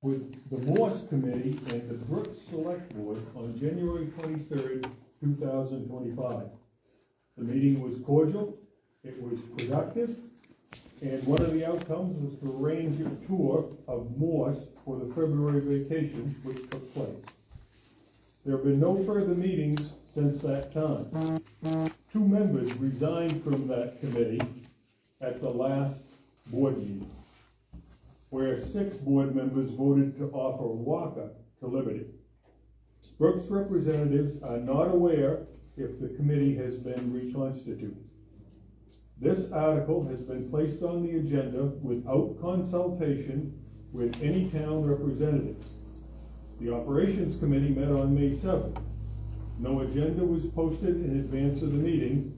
with the Morse Committee and the Brooks Select Board on January 23rd, 2025. The meeting was cordial, it was productive, and one of the outcomes was to arrange a tour of Morse for the February vacation, which took place. There have been no further meetings since that time. 2 members resigned from that committee at the last board meeting, where 6 board members voted to offer Walker to Liberty. Brooks representatives are not aware if the committee has been reconstituted. This article has been placed on the agenda without consultation with any town representatives. The Operations Committee met on May 7th. No agenda was posted in advance of the meeting,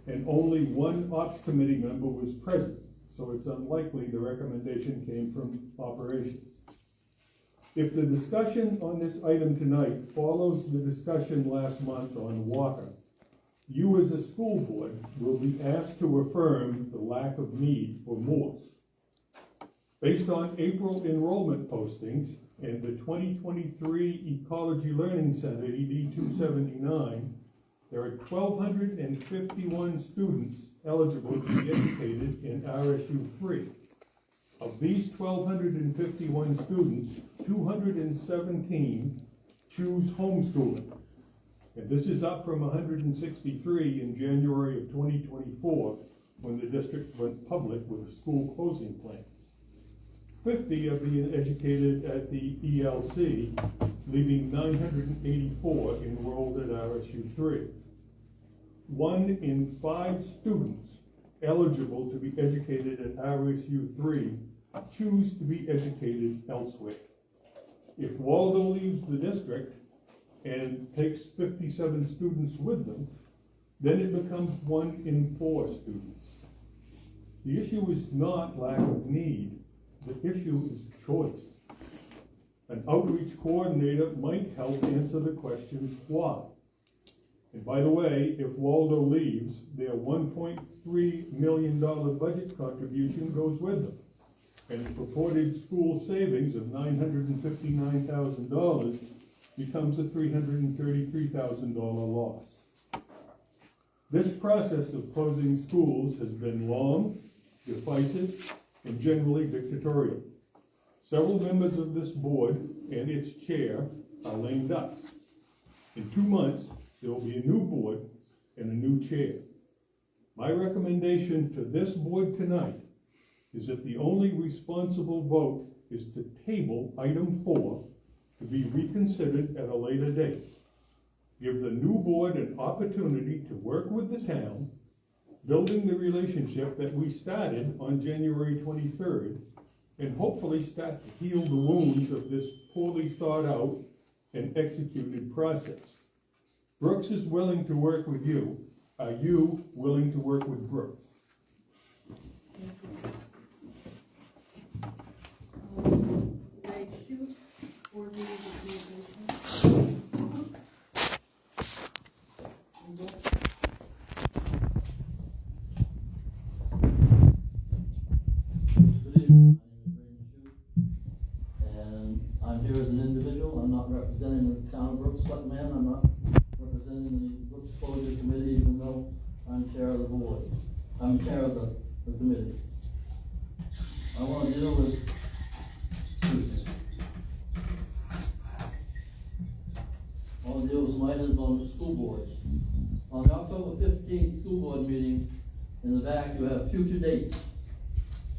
and only 1 Ops Committee member was present, so it's unlikely the recommendation came from Operations. If the discussion on this item tonight follows the discussion last month on Walker, you as a school board will be asked to affirm the lack of need for Morse. Based on April enrollment postings and the 2023 Ecology Learning Center, ED 279, there are 1,251 students eligible to be educated in RSU 3. Of these 1,251 students, 217 choose homeschooling. And this is up from 163 in January of 2024, when the district went public with a school closing plan. 50 are being educated at the ELC, leaving 984 enrolled at RSU 3. 1 in 5 students eligible to be educated at RSU 3 choose to be educated elsewhere. If Waldo leaves the district and takes 57 students with them, then it becomes 1 in 4 students. The issue is not lack of need, the issue is choice. An outreach coordinator might help answer the questions why. And by the way, if Waldo leaves, their $1.3 million budget contribution goes with them. And the purported school savings of $959,000 becomes a $333,000 loss. This process of closing schools has been long, divisive, and generally dictatorial. Several members of this board and its chair are lame ducks. In 2 months, there will be a new board and a new chair. My recommendation to this board tonight is that the only responsible vote is to table item 4 to be reconsidered at a later date. Give the new board an opportunity to work with the town, building the relationship that we started on January 23rd, and hopefully start to heal the wounds of this poorly thought out and executed process. Brooks is willing to work with you. Are you willing to work with Brooks? I shoot for the organization. Good evening, my name is Brandon Shute, and I'm here as an individual. I'm not representing the town of Brooks Selectmen. I'm not representing the Brooks Closure Committee, even though I'm chair of the board. I'm chair of the committee. I want to deal with tonight is on the school boards. On the October 15th school board meeting, in the back you have future dates.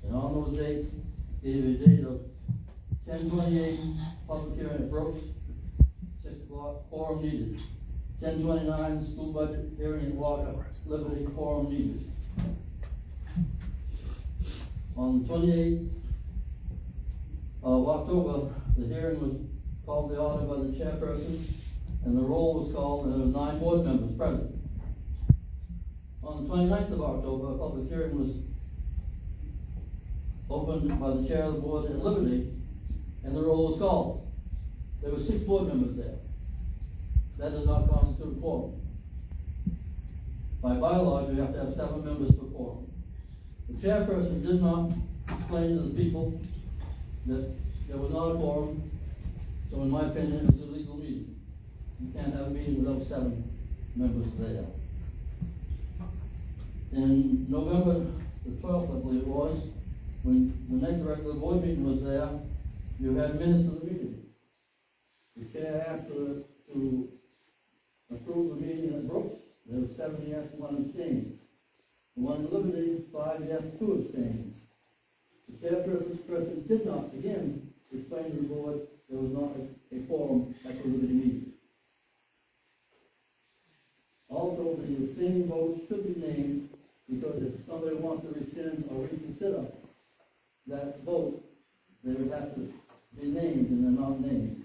And on those dates, gave a date of 10/28, public hearing at Brooks, 6 o'clock, quorum needed. 10/29, school budget hearing at Walker, Liberty, quorum needed. On the 28th of October, the hearing was called to order by the chairperson, and the roll was called, and there were 9 board members present. On the 29th of October, a public hearing was opened by the chair of the board at Liberty, and the roll was called. There were 6 board members there. That does not constitute a quorum. By bylaws, you have to have 7 members for quorum. The chairperson did not explain to the people that there was not a quorum, so in my opinion, it was a legal meeting. You can't have a meeting without 7 members there. In November the 12th, I believe it was, when the next regular board meeting was there, you had minutes of the meeting. The chair asked to approve the meeting at Brooks. There was 7 yes, 1 abstaining. The one at Liberty, 5 yes, 2 abstaining. The chairperson did not, again, explain to the board there was not a quorum at the Liberty meeting. Also, the abstaining votes should be named, because if somebody wants to rescind or reconsider that vote, they would have to be named, and they're not named.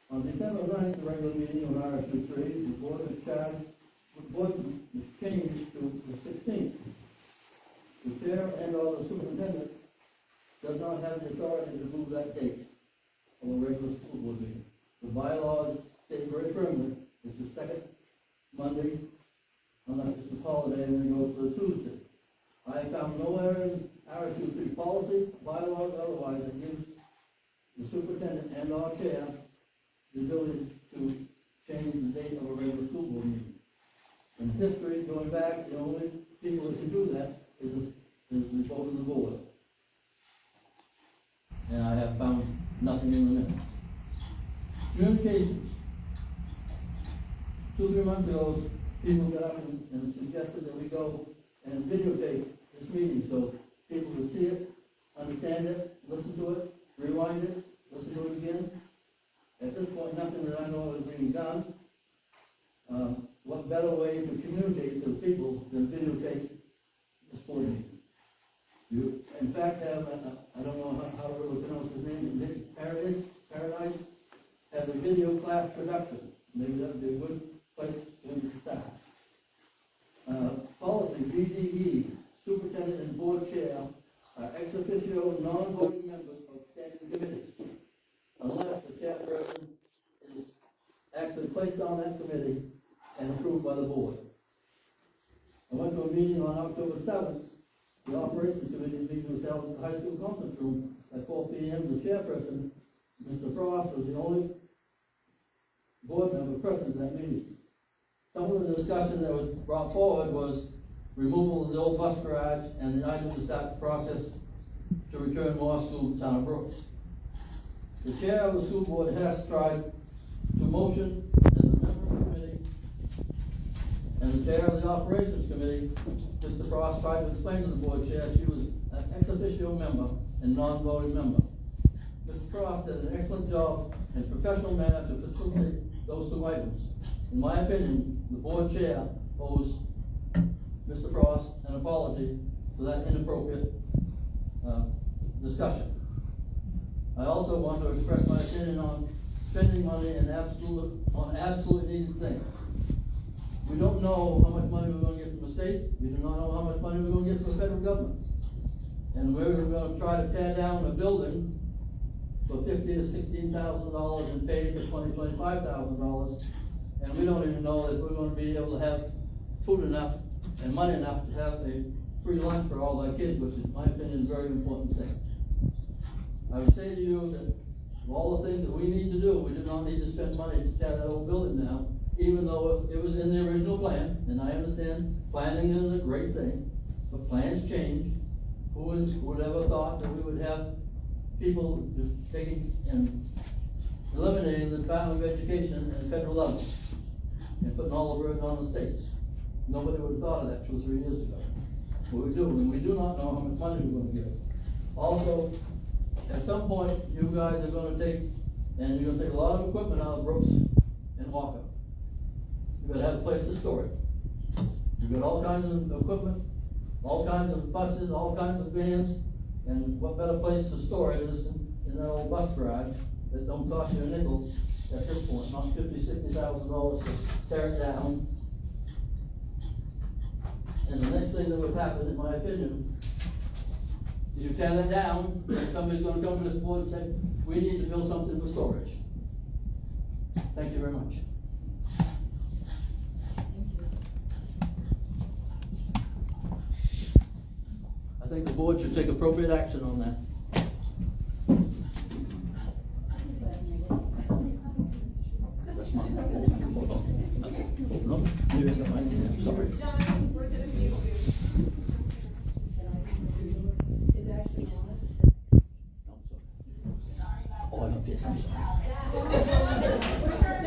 On December 9th, the regular meeting of RSU 3, the board was changed to the 16th. The chair and or the superintendent does not have the authority to move that date of a regular school board meeting. The bylaws state very firmly, it's the second Monday, unless it's a holiday, and then it goes to the Tuesday. I found nowhere in RSU 3 policy, bylaws, otherwise, that gives the superintendent and our chair the ability to change the date of a regular school board meeting. In history, going back, the only people that can do that is the vote of the board. And I have found nothing in the minutes. Communications. 2-3 months ago, people got up and suggested that we go and videotape this meeting so people would see it, understand it, listen to it, rewind it, listen to it again. At this point, nothing that I know is being done. What better way to communicate to the people than videotape this board meeting? You, in fact, have, I don't know how to really pronounce his name, Paradise, has a video class production. Maybe that would be a good place to start. Policy, BDE, superintendent and board chair are ex officio non-voting members of standing committees, unless the chairperson is actually placed on that committee and approved by the board. I went to a meeting on October 7th. The operations committee meeting was held in the high school conference room at 4 p.m. The chairperson, Mr. Frost, was the only board member present at that meeting. Some of the discussion that was brought forward was removal of the old bus garage and the item to start the process to return more school to town of Brooks. The chair of the school board has tried to motion as a member of the committee, and the chair of the operations committee, Mr. Frost, tried to explain to the board chair she was an ex officio member and non-voting member. Mr. Frost did an excellent job in professional manner to facilitate those 2 items. In my opinion, the board chair owes Mr. Frost an apology for that inappropriate discussion. I also want to express my opinion on spending money on absolutely needed things. We don't know how much money we're going to get from the state. We do not know how much money we're going to get from the federal government. And we're going to try to tear down a building for $15,000 to $16,000 and pay for $20,000 to $25,000. And we don't even know if we're going to be able to have food enough and money enough to have a free lunch for all our kids, which is, in my opinion, a very important thing. I would say to you that of all the things that we need to do, we do not need to spend money to tear that old building down, even though it was in the original plan. And I understand planning is a great thing, but plans change. Who would ever thought that we would have people just taking and eliminating the Department of Education at the federal level and putting all the burden on the states? Nobody would have thought of that 2 or 3 years ago. But we do, and we do not know how much money we're going to get. Also, at some point, you guys are going to take, and you're going to take a lot of equipment out of Brooks and Walker. You're going to have a place to store it. You've got all kinds of equipment, all kinds of buses, all kinds of vans, and what better place to store it is in that old bus garage that don't cost you a nickel at this point, not $50,000, $60,000 to tear it down. And the next thing that would happen, in my opinion, is you tear that down, and somebody's going to come to this board and say, we need to build something for storage. Thank you very much. I think the board should take appropriate action on that. Sorry. John, we're gonna mute you. Is actually on. Oh, I don't get it. I'm sorry.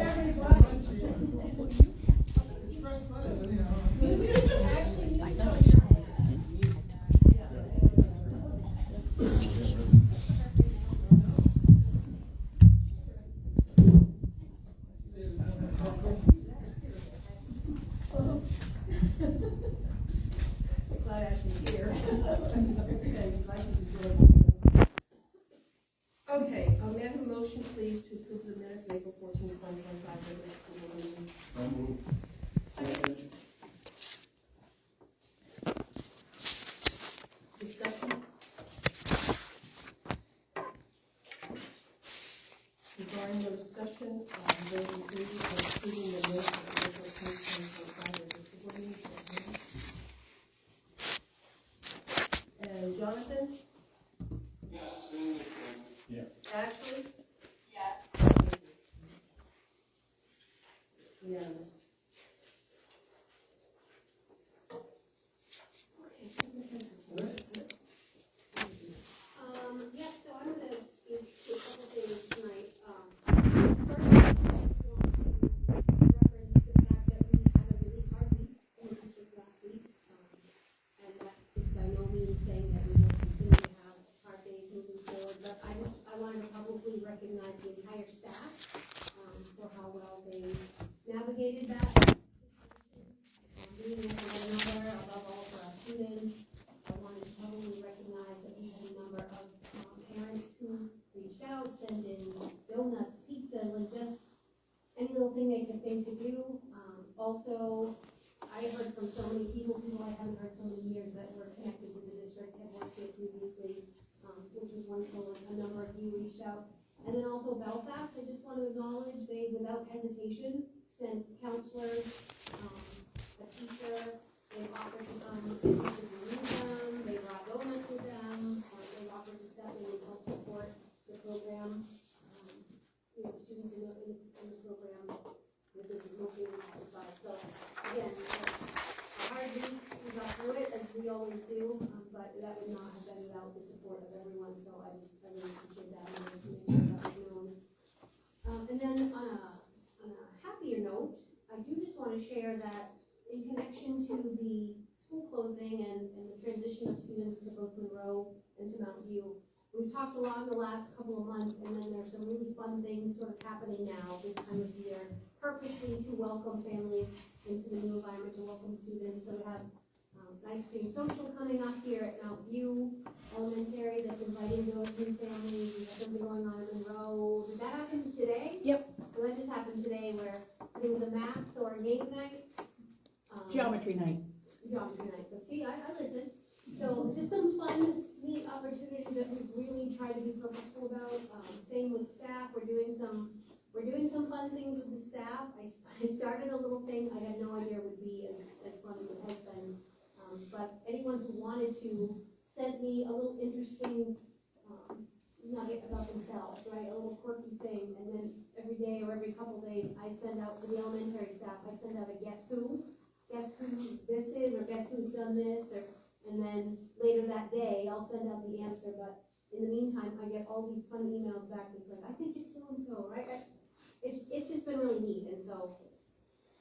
Everybody's watching. Glad Ashley's here. Okay, may I have a motion, please, to approve the minutes of April 14, 2025, regular school board meeting? So moved. Second. Discussion? Regarding no discussion, those in favor of approving the minutes of April 2025, regular school board meeting? And Jonathan? Yes. Yeah. Ashley? Yes. Unanimous. Yeah, so I'm gonna speak to a couple things tonight. First, I just want to reference the fact that we had a really hard week in the district last week. And that is by no means saying that we will continue to have hard days moving forward, but I wanted to publicly recognize the entire staff, for how well they navigated that. Being there for one another, above all for our students. I wanted to publicly recognize that we had a number of parents who reached out, sent in donuts, pizza, like just any little thing they could think to do. Also, I heard from so many people I haven't heard so many years that were connected to the district, had worked with previously, which was wonderful. A number of you reached out. And then also Belfast, I just want to acknowledge they, without hesitation, sent counselors, a teacher. They've offered to come and remove them, they brought donuts with them, they've offered to step in and help support the program. The students in the program with this mostly side. So again, a hard week, we got through it as we always do, but that would not have been without the support of everyone. So I really appreciate that and I wanted to make sure that was known. And then on a happier note, I do just want to share that in connection to the school closing and the transition of students to both Monroe and to Mountain View, we've talked a lot in the last couple of months, and then there's some really fun things sort of happening now this time of year, purposely to welcome families into the new environment, to welcome students. So we have ice cream social coming up here at Mountain View Elementary that's inviting those new families. We have something going on in Monroe. Did that happen today? Yep. Well, that just happened today where there was a math or a game night. Geometry night. Geometry night. So see, I listen. So just some fun, neat opportunities that we've really tried to be purposeful about. Same with staff. We're doing some fun things with the staff. I started a little thing. I had no idea it would be as fun as it has been. But anyone who wanted to send me a little interesting nugget about themselves, right? A little quirky thing, and then every day or every couple days, I send out to the elementary staff. I send out a guess who this is, or guess who's done this, and then later that day, I'll send out the answer. But in the meantime, I get all these fun emails back that's like, I think it's so and so, right? It's just been really neat, and so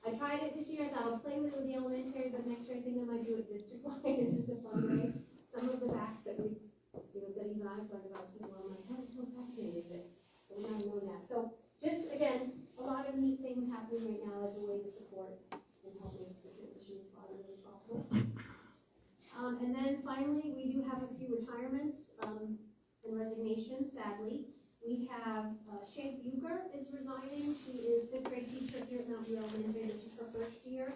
I tried it this year. I thought I'll play with it with the elementary, but next year I think I might do it district-wide. It's just a fun way. Some of the facts that we, that even I've learned about people, I'm like, that is so fascinating that we haven't known that. So just again, a lot of neat things happening right now as a way to support and help make the transition as positive as possible. And then finally, we do have a few retirements and resignations, sadly. We have Shay Bucher is resigning. She is 5th grade teacher here at Mount View Elementary. This is her first year.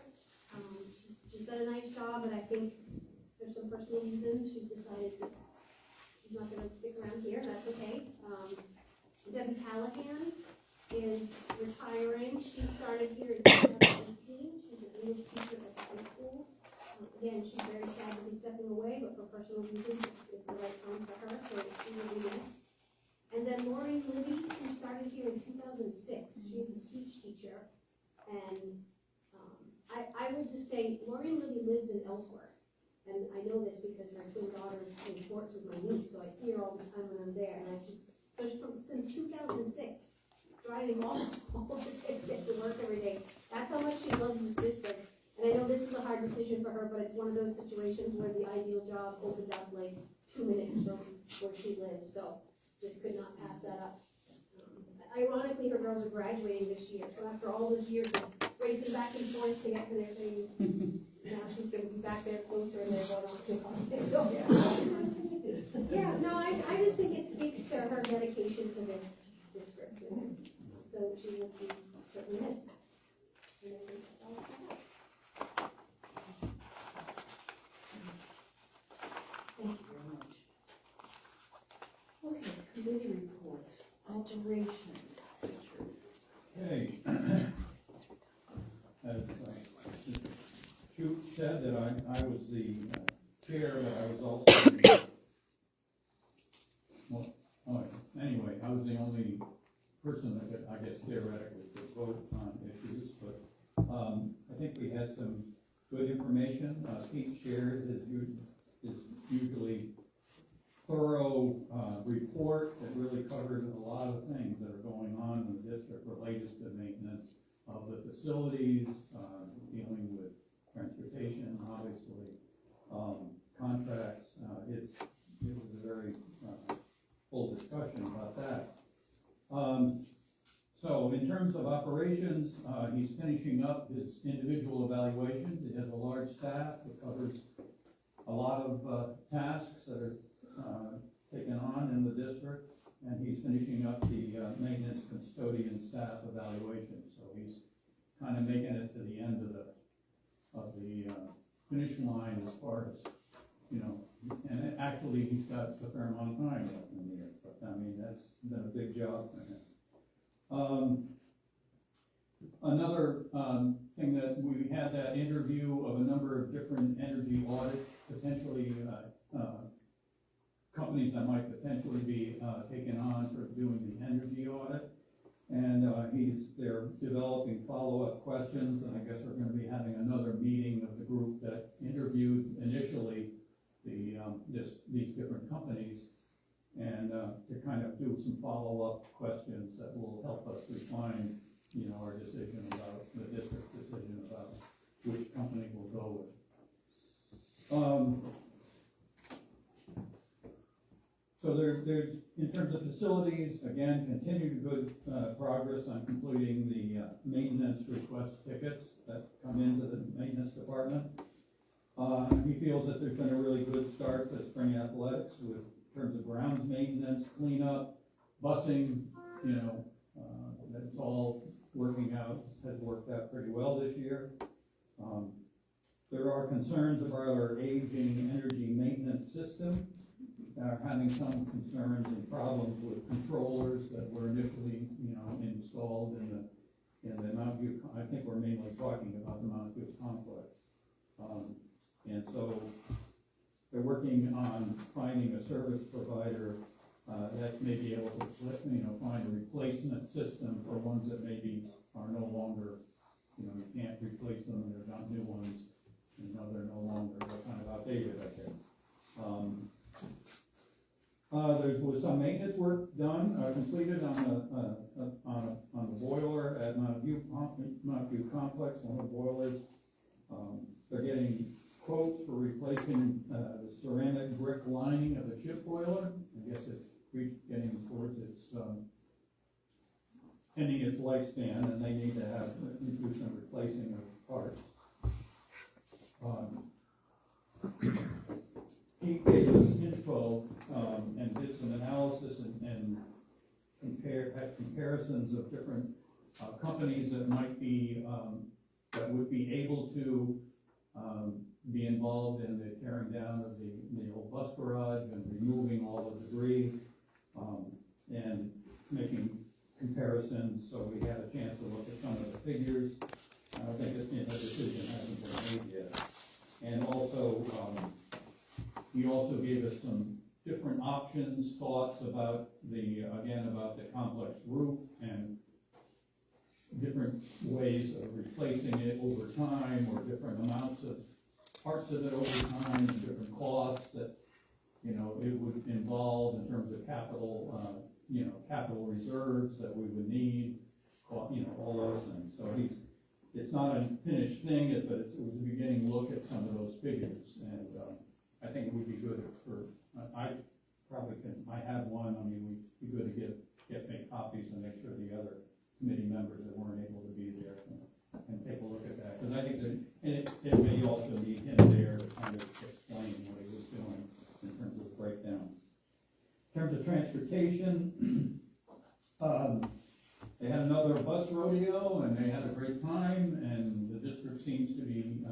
She's done a nice job, but I think there's some personal reasons she's decided that she's not going to stick around here. That's okay. Debbie Callahan is retiring. She started here in 2018. She's an English teacher at the high school. Again, she's very sad to be stepping away, but for personal reasons, it's the right time for her, so she will be missed. And then Lori Libby, who started here in 2006. She is a speech teacher, and I will say, Lori Libby lives in Ellsworth. And I know this because her twin daughter's playing sports with my niece, so I see her all the time when I'm there. And I just, so since 2006, driving all this to get to work every day. That's how much she loves this district. And I know this was a hard decision for her, but it's one of those situations where the ideal job opened up like 2 minutes from where she lives, so just could not pass that up. Ironically, her girls are graduating this year, so after all those years of racing back and forth to get to their things, now she's gonna be back there closer and they're going on to college, so. Yeah, no, I just think it speaks to her dedication to this district, and so she will be certainly missed. And then there's all of that. Thank you very much. Okay, committee reports, operations, Richard. Okay. As Shoot said, that I was the chair, but I was also, well, anyway, I was the only person that could, I guess theoretically, could vote on issues, but I think we had some good information. Pete shared his usually thorough report that really covered a lot of things that are going on in the district related to maintenance of the facilities, dealing with transportation, obviously, contracts. It was a very full discussion about that. So in terms of operations, he's finishing up his individual evaluations. He has a large staff that covers a lot of tasks that are taken on in the district, and he's finishing up the maintenance custodian staff evaluation. So he's kind of making it to the end of the finish line as far as, you know, and actually he's got a fair amount of time left in the year, but I mean, that's been a big job for him. Another thing that we had that interview of a number of different energy audits, potentially companies that might potentially be taken on for doing the energy audit. And they're developing follow-up questions, and I guess we're going to be having another meeting of the group that interviewed initially these different companies, and to kind of do some follow-up questions that will help us refine, you know, our decision about the district's decision about which company we'll go with. So there's, in terms of facilities, again, continued good progress on completing the maintenance request tickets that come into the maintenance department. He feels that there's been a really good start to spring athletics with terms of grounds maintenance, cleanup, busing, you know, that's all working out, has worked out pretty well this year. There are concerns about our aging energy maintenance system. Having some concerns and problems with controllers that were initially, you know, installed in the Mount View. I think we're mainly talking about the Mount View complex, and so they're working on finding a service provider that may be able to, you know, find a replacement system for ones that maybe are no longer, you know, you can't replace them. They're not new ones, you know, they're no longer, they're kind of outdated, I guess. There was some maintenance work done, completed on the boiler at Mount View Complex, one of the boilers. They're getting quotes for replacing the ceramic brick lining of the chip boiler. I guess it's getting towards its ending its lifespan, and they need to do some replacing of parts. He gave us info and did some analysis and had comparisons of different companies that might be that would be able to be involved in the tearing down of the old bus garage and removing all the debris and making comparisons. So we had a chance to look at some of the figures. I don't think a decision hasn't been made yet. And also, he also gave us some different options, thoughts about the complex roof, and different ways of replacing it over time, or different amounts of parts of it over time, and different costs that, you know, it would involve in terms of capital, capital reserves that we would need, you know, all those things. So it's not a finished thing, but it was a beginning look at some of those figures, and I think it would be good for, I have one, I mean, we'd be good to make copies and make sure the other committee members that weren't able to be there can take a look at that, because I think that, and it may also need him there to kind of explain what he was doing in terms of the breakdown. In terms of transportation, they had another bus rodeo, and they had a great time, and the district seems to be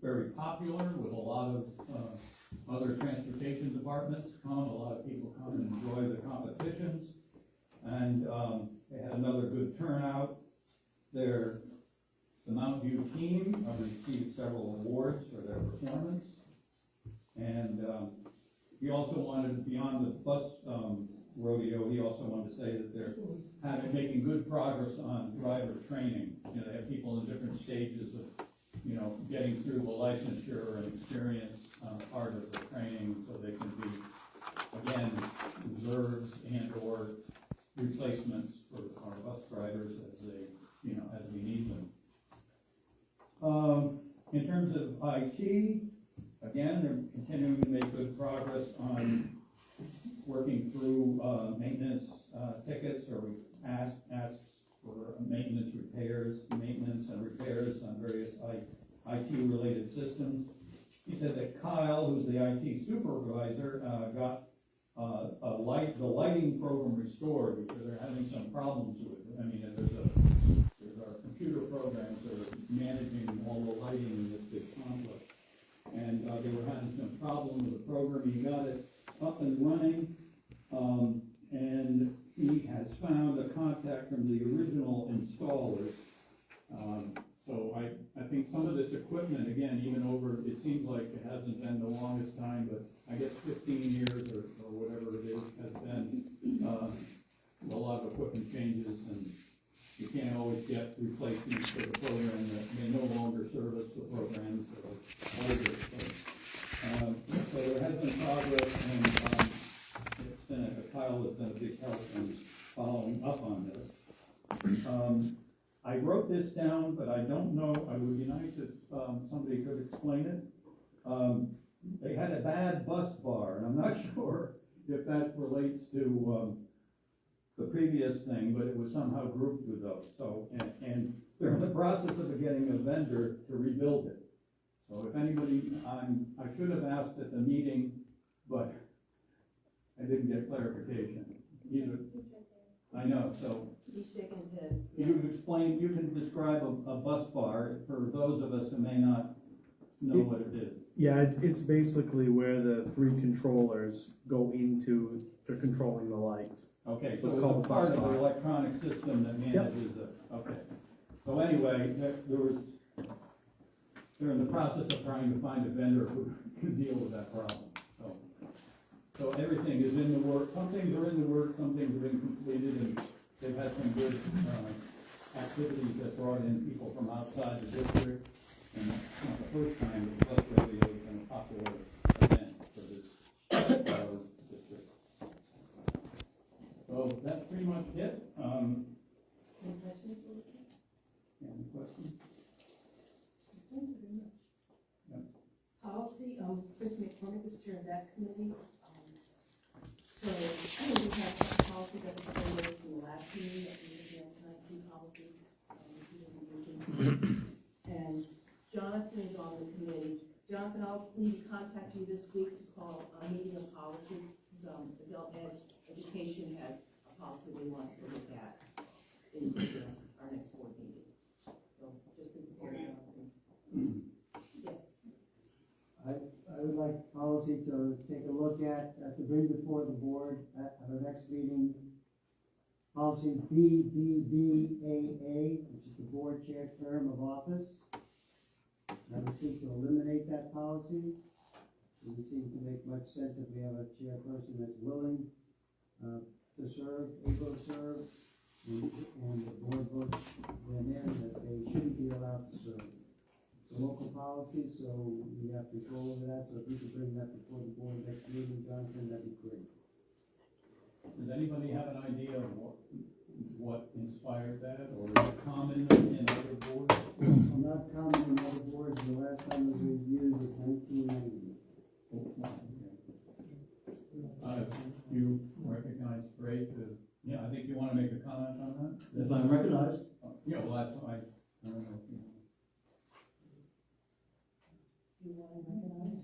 very popular with a lot of other transportation departments come, a lot of people come and enjoy the competitions, and they had another good turnout. The Mountain View team received several awards for their performance, and he also wanted, beyond the bus rodeo, he also wanted to say that they're making good progress on driver training. You know, they have people in different stages of, you know, getting through the licensure and experience part of the training, so they can be, again, reserves and or replacements for our bus drivers as they, you know, as we need them. In terms of IT, again, they're continuing to make good progress on working through maintenance tickets, or asks for maintenance and repairs on various IT-related systems. He said that Kyle, who's the IT supervisor, got the lighting program restored, because they're having some problems with it. I mean, there's our computer programs that are managing all the lighting in this big complex, and they were having some problem with the program. He got it up and running, and he has found a contact from the original installers. So I think some of this equipment, again, even over, it seems like it hasn't been the longest time, but I guess 15 years or whatever it is, has been a lot of equipment changes, and you can't always get replacements for the program that may no longer service the programs that are older. So there has been progress, and Kyle has been a big help in following up on this. I wrote this down, but I don't know, it would be nice if somebody could explain it. They had a bad bus bar, and I'm not sure if that relates to the previous thing, but it was somehow grouped with those. So, and they're in the process of getting a vendor to rebuild it. So if anybody, I should have asked at the meeting, but I didn't get clarification. Either, I know, so. He's shaking his head. You can describe a bus bar for those of us who may not know what it is. Yeah, it's basically where the three controllers go into to controlling the lights. Okay, so It's it's called a part bus of the bar. electronic system that manages okay. So anyway, they're in the process of trying to find a vendor who can deal with that problem. So everything is in the work. Some things are in the work, some things have been completed, and they've had some good activities that brought in people from outside the district. And it's not the first time that the bus rodeo has been a popular event for this district. So that's pretty much it. Any questions? Any questions? Thank you very much. Yep. Policy, Chris McCormick is chair of that committee. So, I know we have a policy that was proposed from the last meeting, that we had tonight's policy, and Jonathan is on the committee. Jonathan, I'll need to contact you this week to call a meeting of policy, because adult education has a policy they want us to look at in our next board meeting. So, just be prepared, Jonathan. Yes. I would like policy to take a look at, to bring before the board at our next meeting, policy BBBAA, which is the board chair term of office. I would seek to eliminate that policy. It doesn't seem to make much sense if we have a chairperson that's willing to serve, able to serve, and the board votes policy, so we have control over that, so if you could bring that before the board next meeting, Jonathan, that'd be great. Does anybody have an idea of what inspired that, or is it common in other boards? I'm not commenting on other boards, the last time it was reviewed was 1990. You recognize Ray to, yeah, I think you wanna make a comment on that? If I'm recognized, Yeah, well, that's, I don't know if you. Do you want to recognize?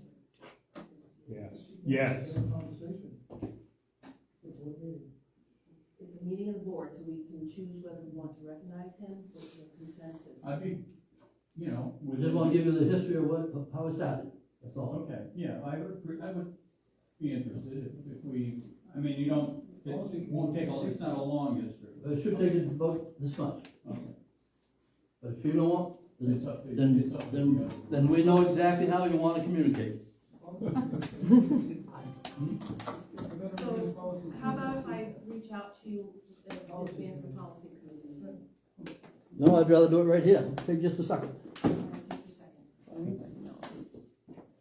Yes. Yes. It's a meeting of the board, so we can choose whether we want to recognize him with the consensus. I'd be, you know, we just want to give you the history of how it started, that's all. Okay, yeah, I would be interested if we, I mean, you don't, it won't take, it's not a long history. It should take about this much, Okay. but if you don't want, It's up to you. It's up to you. then we know exactly how you want to communicate. So, how about if I reach out to you in advance of policy committee? No, I'd rather do it right here, take just a second. Just a second.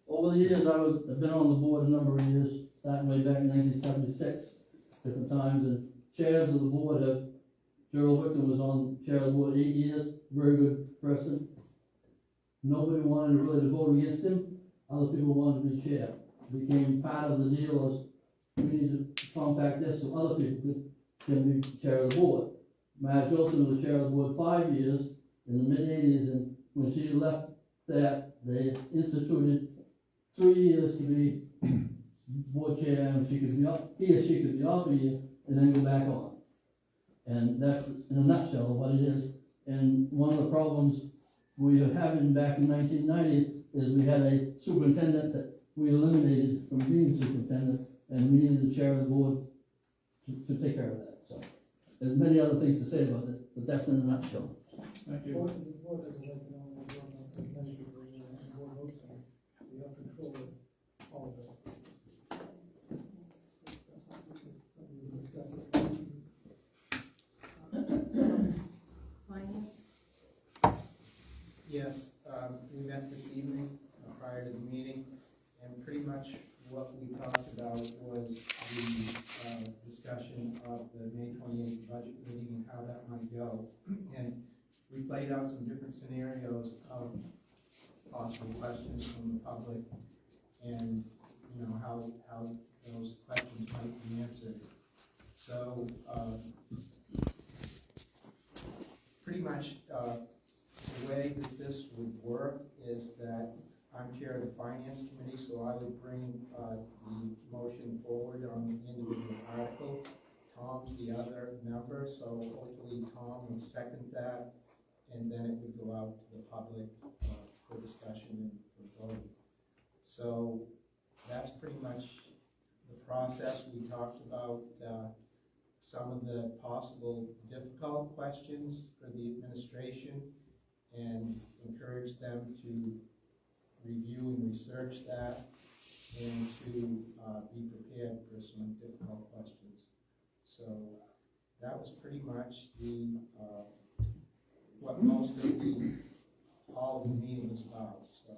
Over the years, I've been on the board a number of years, starting way back in 1976, different times, and chairs of the board have, Gerald Wickman was on chair of the board 8 years, very good person. Nobody wanted to really vote against him, other people wanted to be chair. Became part of the deal as, we need to compact this so other people can be chair of the board. Madge Wilson was chair of the board 5 years in the mid-80s, and when she left that, they instituted 3 years to be board chair, and she could be up, he or she could be off a year, and then go back on. And that's, in a nutshell, what it is. And one of the problems we were having back in 1990 is we had a superintendent that we eliminated from being superintendent, and we needed the chair of the board to take care of that. So there's many other things to say about it, but that's in a nutshell. Thank you. Finance? Yes, we met this evening prior to the meeting, and pretty much what we talked about was the discussion of the May 28th budget meeting and how that might go. And we played out some different scenarios of possible questions from the public and, you know, how those questions might be answered. So, pretty much the way that this would work is that I'm chair of the finance committee, so I would bring the motion forward on the individual article. Tom's the other member, so hopefully Tom will second that, and then it would go out to the public for discussion and for voting. So that's pretty much the process. We talked about some of the possible difficult questions for the administration and encourage them to review and research that and to be prepared for some difficult questions. So that was pretty much the what most of all the meeting was about. So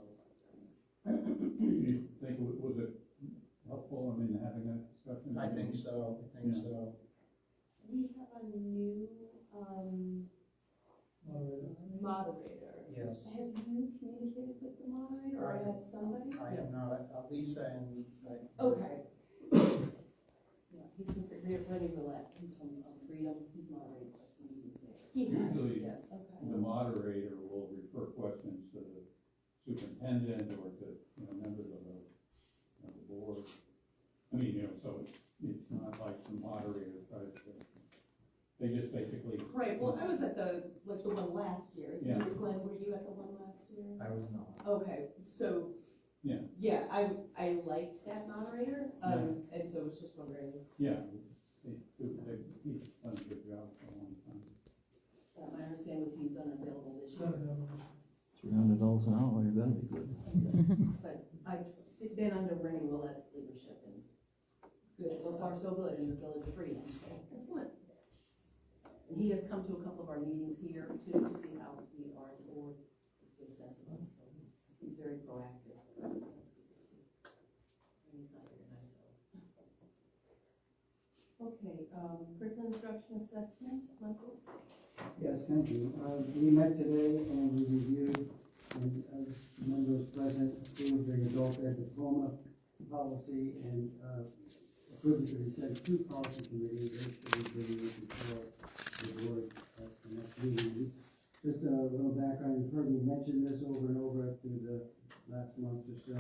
You think, was it helpful, I mean, having that discussion? I think so, so. We have a new, moderator. Yes. Have you communicated with the moderator, or has somebody? I have not, Lisa and. Okay. Yeah, he's from Rennie Roulette, he's from Freedom, he's moderated the meetings there. He has, Usually, yes, okay. the moderator will refer questions to the superintendent or to, you know, members of the board. I mean, you know, so it's not like the moderator tries to, they just basically. Right, well, I was at the one last year. Yeah. Glenn, were you at the one last year? I was not. Okay, so. Yeah. Yeah, I liked that moderator, and so I was just wondering. Yeah, he's done a good job for a long time. My understanding was he's unavailable this year, $300 an hour, you better be good. but I've been under Rennie Roulette's leadership, and good, so far so good in the Village of Freedom, so excellent. And he has come to a couple of our meetings here too, to see how we are as a board, just to get a sense of us, so. he's very proactive. That's good to see. And he's not here tonight, though. Okay, curriculum instruction assessment, Michael? Yes, thank you. We met today and we reviewed, and members present approved the adult ed diploma policy and approved it to be sent to policy committee. They should be bringing it before the board at the next meeting. Just a little background, you've heard me mention this over and over through the last month or so.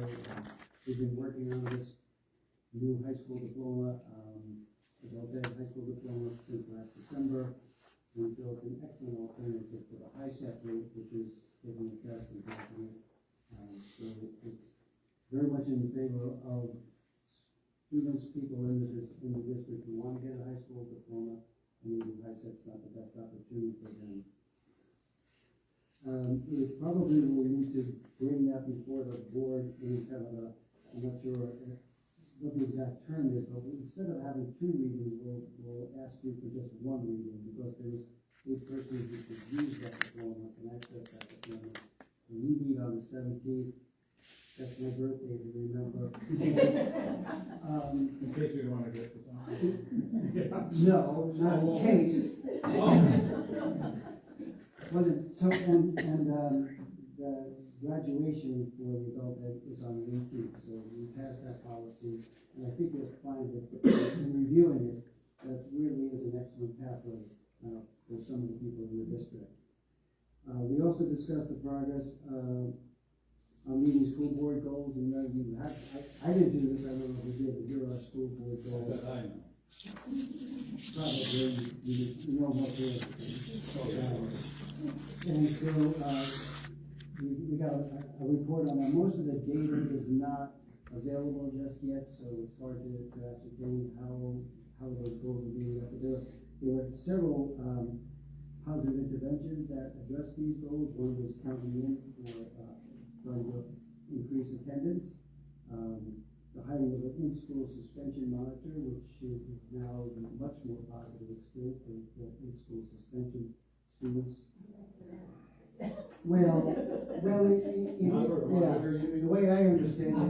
We've been working on this new high school diploma, adult ed high school diploma since last December. We built an excellent alternative to the high-step route, which is taking the test and passing it. So it's very much in favor of students, people in the district who want to get a high school diploma, and maybe high-step's not the best opportunity for them. We probably will need to bring that before the board in kind of a, I'm not sure what the exact term is, but instead of having 2 readings, we'll ask you for just 1 reading, because there's 8 persons who could use that diploma and access that diploma. And we meet on the 17th. That's my birthday, if you remember. In case you don't want to get the time. No, not in case. Wasn't so, and the graduation for the adult ed is on the 18th, so we passed that policy, and I think you'll find that in reviewing it, that really is an excellent pathway for some of the people in the district. We also discussed the progress on meeting school board goals, and you have, I didn't do this, I don't know if you did, but here are our school board goals. That I know. Probably, you know what they're. And so, we got a report on that. Most of the data is not available just yet, so it's hard to ascertain how those goals are being met. But there were several positive interventions that address these goals. One was counting in for trying to increase attendance. The hiring of an in-school suspension monitor, which is now much more positive experience for in-school suspension students. Well, the way I understand it,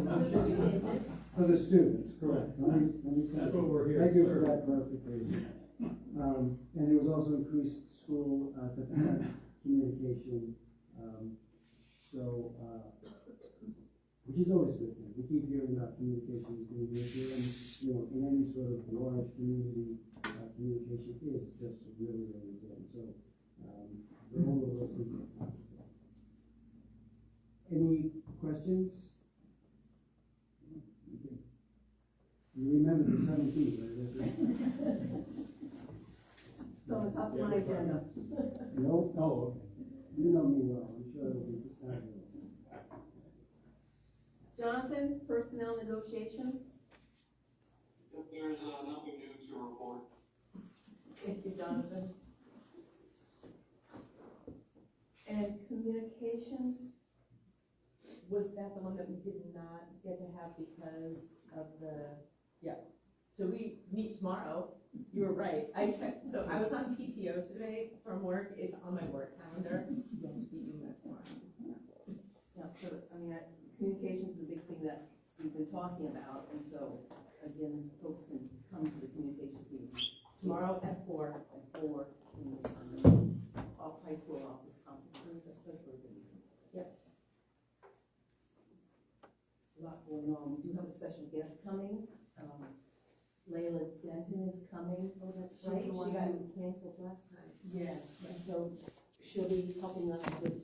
for the students, correct. That's what we're here. Thank you for that clarification. And there was also increased school to parent communication. Which is always a good thing. We keep hearing about communication as being an issue, and in any sort of large community, communication is just really, really important. So, all of those things are positive. Any questions? Okay. You remember the 17th, right? It's on the top of my agenda. No? Oh, You know me well. I'm sure it'll be fabulous. Jonathan, personnel negotiations? There's nothing new to report. Thank you, Jonathan. And communications? Was that the one that we did not get to have because of the, yeah. So we meet tomorrow. You were right. I checked. So I was on PTO today from work. It's on my work calendar. Yes, we do that tomorrow. Yeah, so, communications is a big thing that we've been talking about, and so, again, folks can come to the communications meeting tomorrow at 4 in the high school office conference room. That's where we're going to be. Yes. A lot going on. We do have a special guest coming. Layla Denton is coming. Oh, that's right. She got canceled last time. Yes, and so she'll be helping us with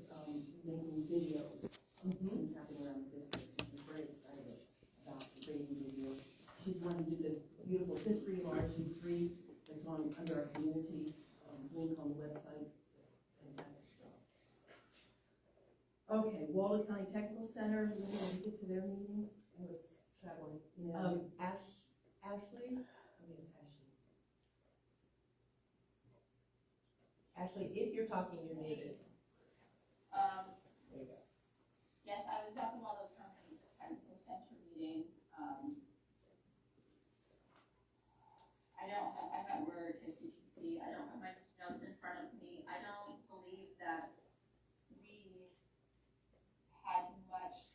making videos. Things happening around the district. She's very excited about creating videos. She's going to do the beautiful history of RSU3 that's on under our community link on the website. Fantastic job. Okay, Waldo County Technical Center. Did you get to their meeting? I was traveling. Yeah. Ashley? Yes, Ashley. Ashley, if you're talking, you're muted. There you go. Yes, I was at the Waldo County Technical Center meeting. I'm at work, as you can see. I don't have my notes in front of me. I don't believe that we had much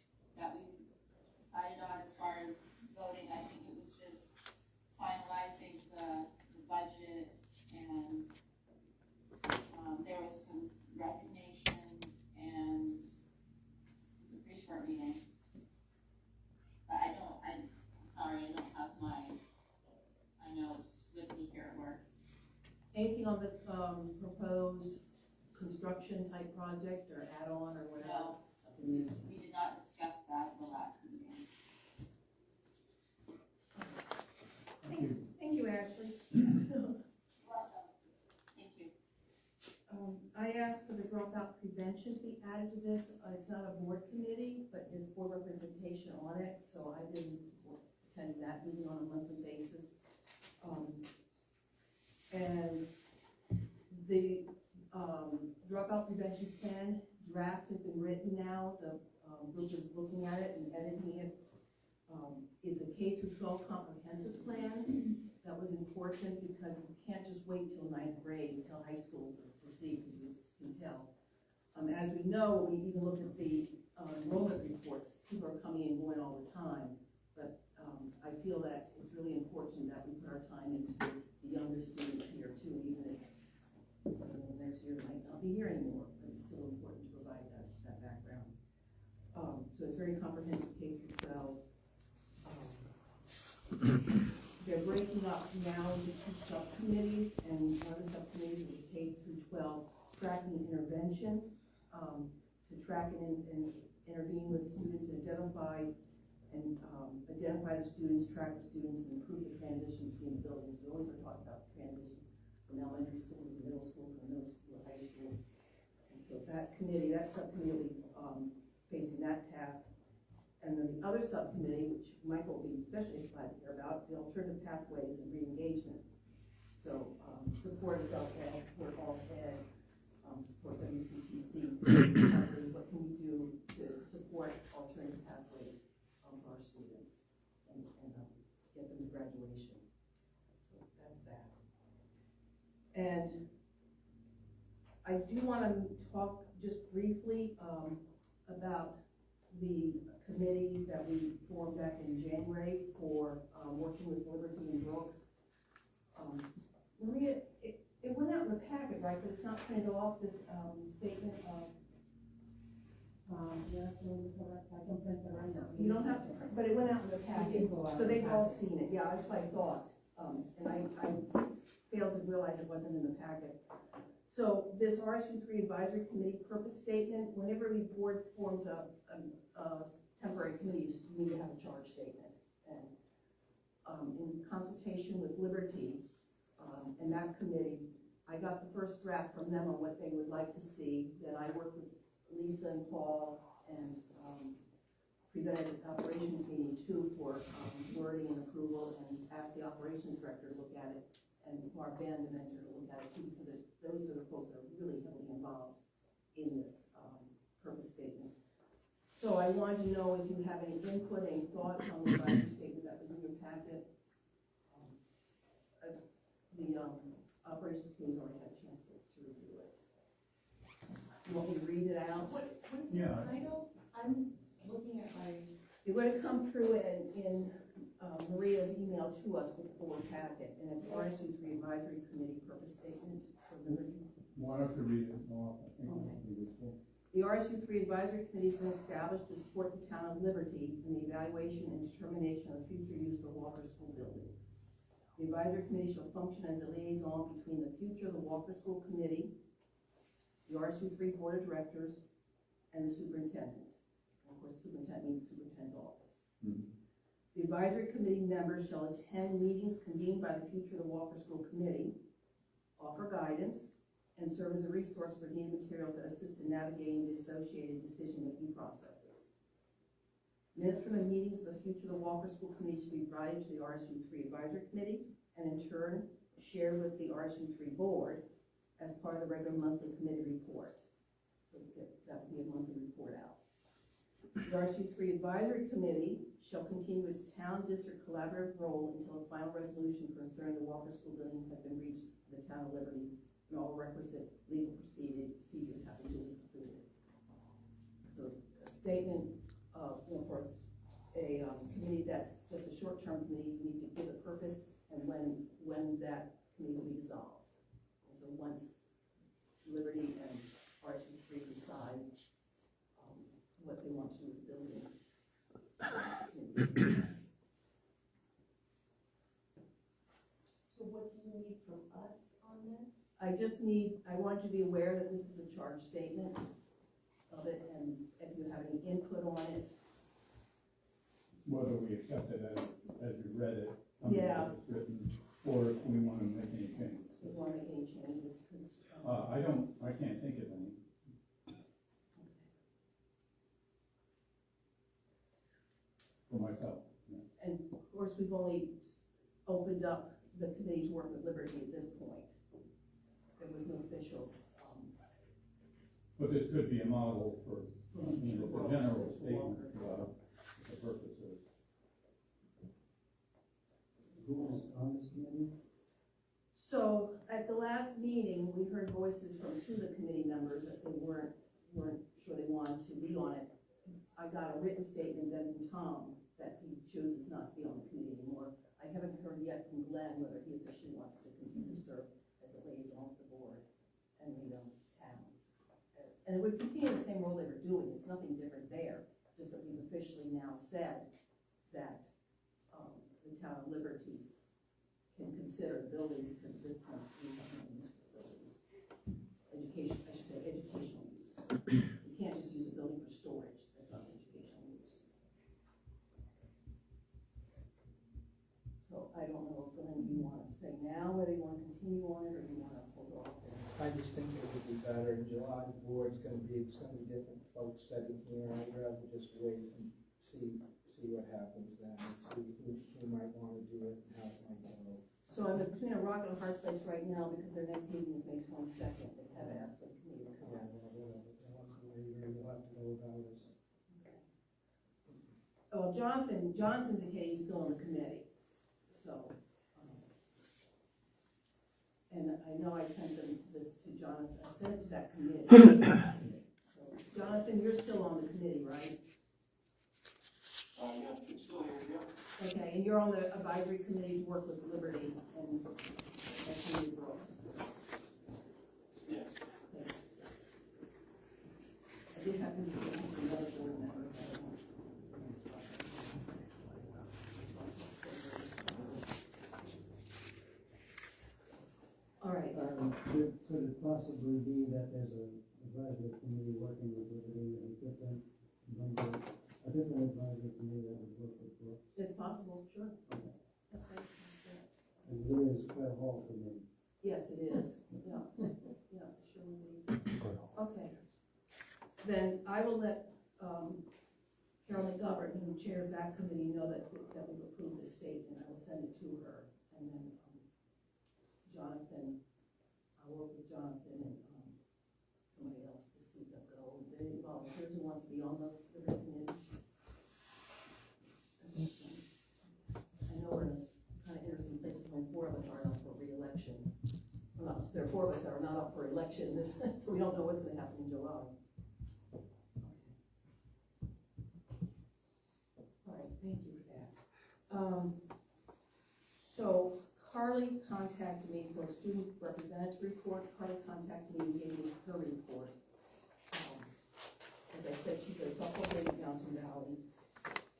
the budget, and, there was some resignations, and it was a pretty short meeting. But I'm sorry, I don't have my notes with me here at work. Anything on the, proposed construction type project or add-on or whatever? No, we did not discuss that at the last meeting. Thank you, Ashley. Welcome. Thank you. I asked for the dropout prevention to be added to this. It's not a board committee, but there's board representation on it, so I've been attending that meeting on a monthly basis. And the dropout prevention plan draft has been written now. The group is looking at it and editing it. It's a K through 12 comprehensive plan. That was important because you can't just wait till ninth grade, until high school to see, because you can tell. As we know, we even look at the enrollment reports. People are coming and going all the time. But I feel that it's really important that we put our time into the younger students here too, even if next year might not be here anymore, but it's still important to provide that background. So it's very comprehensive K through 12. They're breaking up now into two subcommittees, and one of the subcommittees is a K through 12 tracking intervention, to track and intervene with students and identify the students, track the students, and improve the transition between the buildings. We always are talking about transition from elementary school to middle school, from middle school to high school. And so that subcommittee will be facing that task. And then the other subcommittee, which Michael will be especially glad to hear about, is the alternative pathways and re-engagement. So support adult ed, support all ed, support WCTC. What can we do to support alternative pathways for our students and get them to graduation? So that's that. And I do want to talk just briefly about the committee that we formed back in January for working with Liberty and Brooks. Maria, it went out in the packet, right? But it's not printed off, this statement of. I can print it right now. You don't have to, but it went out in the packet, so they've all seen it. Yeah, that's what I thought. And I failed to realize it wasn't in the packet. So this RSU3 Advisory Committee purpose statement, whenever the board forms a temporary committee, you need to have a charge statement. And in consultation with Liberty and that committee, I got the first draft from them on what they would like to see. Then I worked with Lisa and Paul and presented at the operations meeting too for wording and approval, and asked the operations director to look at it, and Mark Van, the mentor, to look at it too, because those are the folks that are really heavily involved in this purpose statement. So I wanted to know if you have any input, any thoughts on the advisory statement that was in your packet. The operations committee's already had a chance to review it. You want me to read it out? What's the Yeah. title? I'm looking at my. It would have come through in Maria's email to us with the board packet, and it's RSU3 Advisory Committee Purpose Statement for Liberty. Why don't you read it off? I think it would be useful. The RSU3 Advisory Committee has been established to support the town of Liberty in the evaluation and determination of the future use of the Walker School building. The Advisory Committee shall function as a liaison between the future of the Walker School Committee, the RSU3 Board of Directors, and the Superintendent. And of course, Superintendent means the Superintendent's office. Mm-hmm. The Advisory Committee members shall attend meetings convened by the future of the Walker School Committee, offer guidance, and serve as a resource for needed materials that assist in navigating the associated decision-making processes. Minutes from the meetings of the future of the Walker School Committee should be provided to the RSU3 Advisory Committee, and in turn shared with the RSU3 Board as part of the regular monthly committee report. So that would be a monthly report out. The RSU3 Advisory Committee shall continue its town district collaborative role until a final resolution concerning the Walker School building has been reached for the town of Liberty, and all requisite legal procedures have been duly completed. So a statement for a committee that's just a short-term committee, you need to give a purpose and when that committee will be dissolved. And so once Liberty and RSU three decide, what they want to do with the building. So what do you need from us on this? I want you to be aware that this is a charge statement of it, and if you have any input on it. Whether we accept it as we read it, Yeah. it's written, or if we want to make any changes. If you want to make any changes, because. I can't think of any. For myself. Yeah. And of course, we've only opened up the committee to work with Liberty at this point. There was no official, But this could be a model for, the general statement Walter. of the purposes. Who is on this committee? So at the last meeting, we heard voices from two of the committee members that they weren't sure they wanted to be on it. I got a written statement then from Tom that he chooses not to be on the committee anymore. I haven't heard yet from Glenn whether he officially wants to continue to serve as a liaison with the board and the towns. And it would continue the same role they were doing. It's nothing different there. It's just that we've officially now said that the town of Liberty can consider the building, because at this point we have no use for the building. Education, I should say educational use. You can't just use a building for storage. That's not educational use. So I don't know, Glenn, you want to say now whether you want to continue on it or you want to hold off there. I just think it would be better in July, the board's gonna be, it's gonna be different folks sitting here, I'd rather just wait and see what happens then, and see who might wanna do it and how it might go. So I'm between a rock and a hard place right now because their next meeting is May 22nd. They have asked for the committee to come. Yeah, well, whatever, you'll have to wait, or you'll have to know about this. Well, Johnson's indicated he's still on the committee, so, and I know I sent this to Jonathan, I sent it to that committee. So, Jonathan, you're still on the committee, right? Yeah, I'm still here, yeah. Okay, and you're on the advisory committee to work with Liberty and Community Growth. Yes. Okay. I did happen to be another board member. All right. Could it possibly be that there's a advisory committee working with Liberty, a different advisory committee that would work with Brooks? It's possible, sure. Okay. That's right. And it is quite a haul for me. Yes, it is. Yeah, yeah, sure we will. Okay. Then I will let Carol McGovern, who chairs that committee, know that we've approved this statement. I will send it to her. And then Jonathan, I'll work with Jonathan and somebody else to see if they'll go. Is there any volunteers who wants to be on the committee? I know we're in a kind of interesting place when four of us aren't up for re-election. Well, there are four of us that are not up for election this, so we don't know what's going to happen in July. All right, thank you for that. So Carly contacted me for a student representative report. Carly contacted me and gave me her report. As I said, she's a softball player in Johnson Valley,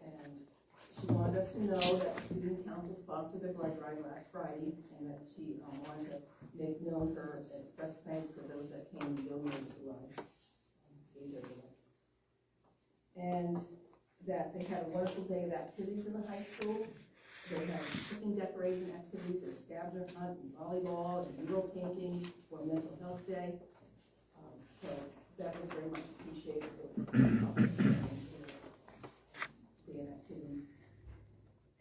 and she wanted us to know that the student council sponsored their blood drive last Friday, and that she wanted to make known her express thanks to those that came and donated to and that they had a wonderful day of activities in the high school. They had cooking decorating activities, and a scavenger hunt, and volleyball, and mural paintings for Mental Health Day. So that was very much appreciated. Day of activities.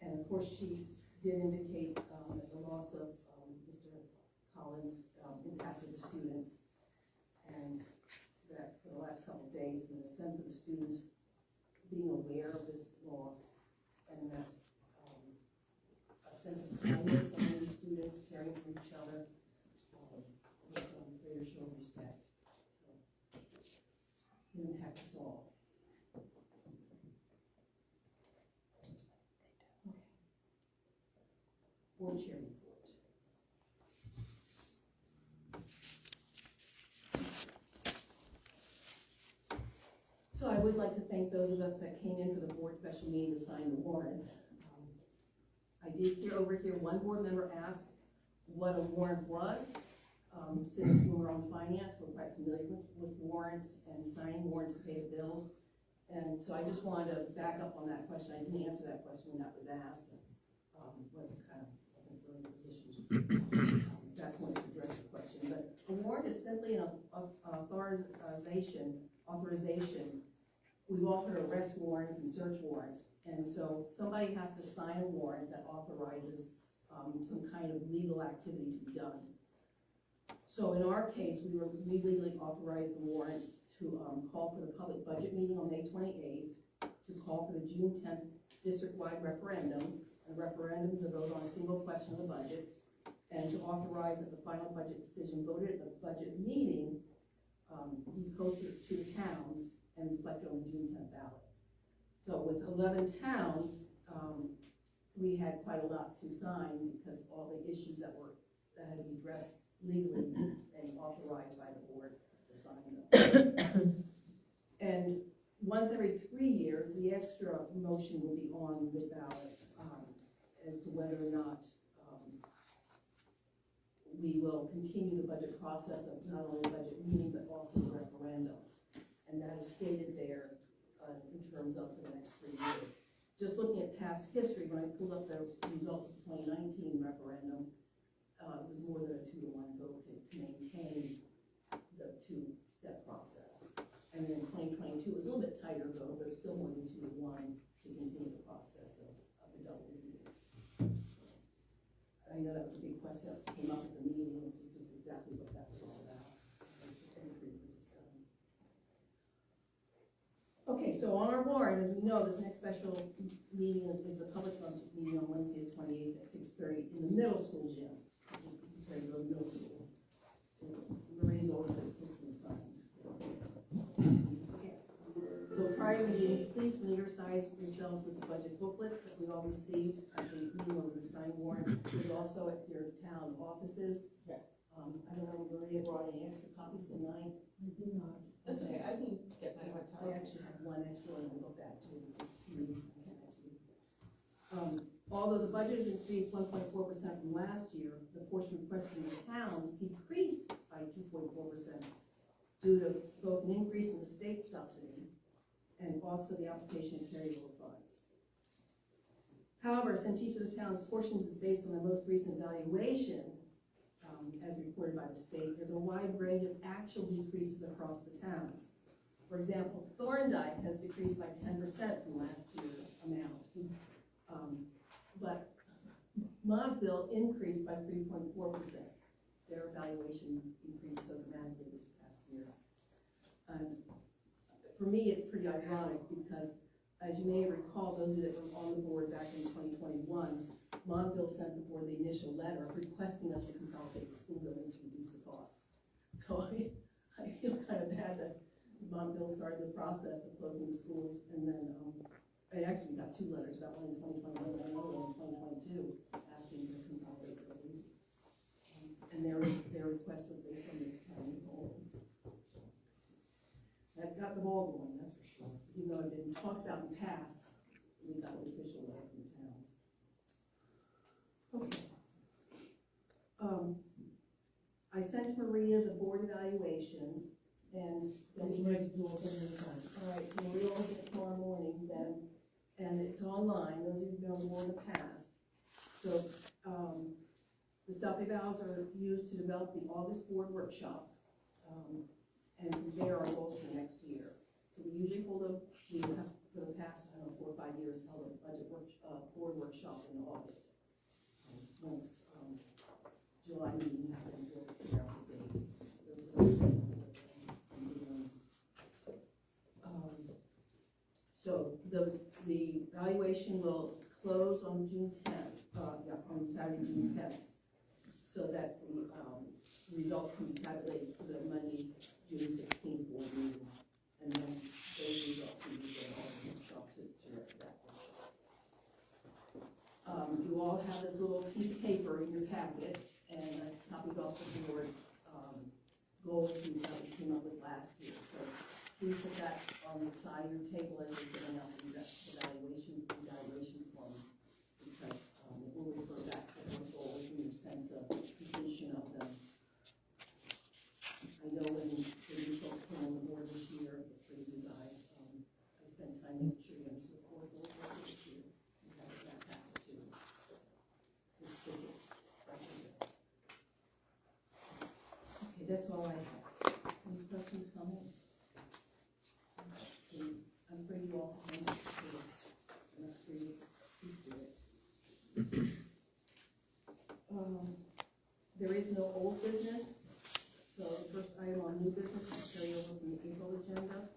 And of course, she did indicate that the loss of Mr. Collins impacted the students, and that for the last couple of days, in the sense of the students being aware of this loss, and that a sense of kindness among the students, caring for each other, with greater show of respect. So, it impacts us all. Okay. Board chair. would like to thank those of us that came in for the board special meeting to sign the warrants. I did overhear one board member ask what a warrant was. Since we were on finance, we're quite familiar with warrants and signing warrants to pay the bills. And so I just wanted to back up on that question. I didn't answer that question when that was asked. Wasn't really in a position at that point to address the question. But a warrant is simply an authorization. We've all heard of arrest warrants and search warrants. And so somebody has to sign a warrant that authorizes some kind of legal activity to be done. So in our case, we legally authorized the warrants to call for the public budget meeting on May 28th, to call for the June 10th district-wide referendum. The referendum is a vote on a single question of the budget, and to authorize that the final budget decision voted at the budget meeting be posted to the towns and reflected on the June 10th ballot. So with 11 towns, we had quite a lot to sign because of all the issues that had to be addressed legally and authorized by the board to sign them. And once every 3 years, the extra motion will be on the ballot as to whether or not we will continue the budget process of not only the budget meeting but also the referendum. And that is stated there in terms of for the next 3 years. Just looking at past history, when I pulled up the results of the 2019 referendum, it was more than a 2-to-1 vote to maintain the two-step process. And then in 2022, it was a little bit tighter vote, but it was still more than 2-to-1 to continue the process of the double meetings. I know that was a big question that came up at the meeting. This is just exactly what that was all about. Okay, so on our warrant, as we know, this next special meeting is a public budget meeting on Wednesday the 28th at 6:30 in the middle school gym. Prepare to go to middle school. Marie's always been posting the signs. Okay. So prior to the meeting, please familiarize yourselves with the budget booklets that we all received at the meeting when we were signing warrants. There's also at your town offices. I don't know if Maria brought any extra copies tonight. I did not. That's okay, I can get that. I actually have one extra one to look at too, to see. Although the budget has increased 1.4% from last year, the portion requested from the towns decreased by 2.4% due to both an increase in the state subsidy and also the application of carryover funds. However, since each of the town's portions is based on the most recent valuation, as reported by the state, there's a wide range of actual decreases across the towns. For example, Thorndike has decreased by 10% from last year's amount, but Montville increased by 3.4%. Their valuation increased so dramatically this past year. For me, it's pretty ironic because, as you may recall, those of you that were on the board back in 2021, Montville sent the board the initial letter requesting us to consolidate the school buildings to reduce the costs. So I feel kind of bad that Montville started the process of closing the schools, and then I actually got 2 letters, about one in 2021 and another one in 2022, asking to consolidate the buildings. And their request was based on the county goals. That got the ball going, that's for sure. Even though it didn't talk about in the past, we got the official letter from the towns. Okay. I sent Maria the board evaluations, and It's ready to go anytime. all right, so Maria will get it tomorrow morning then, and it's online. Those of you who've been on the board in the past. So the self-evals are used to develop the August board workshop, and from there our goals for next year. So we usually hold we have for the past 4 or 5 years held a budget board workshop in August. Once July meeting happens, we'll figure out the date. So the evaluation will close on June 10th, on Saturday, June 10th, so that the results can be tabulated for the Monday, June 16th board meeting, and then those results will be going on the workshop to that workshop. You all have this little piece of paper in your packet, and I copied off the board goals that we came up with last year. So please put that on the side of your table as you're filling out the evaluation form. Because, it will refer back to the goals and your sense of completion of them. I know when the new folks came on board this year, for you guys, I spent time making sure you understood core goals for this year. You have that packet too. Just take it, practice it. Okay, that's all I have. Any questions, comments? So I'm afraid you all have to do this the next 3 weeks. Please do it. There is no old business, so the first item on new business is carry over from the April agenda.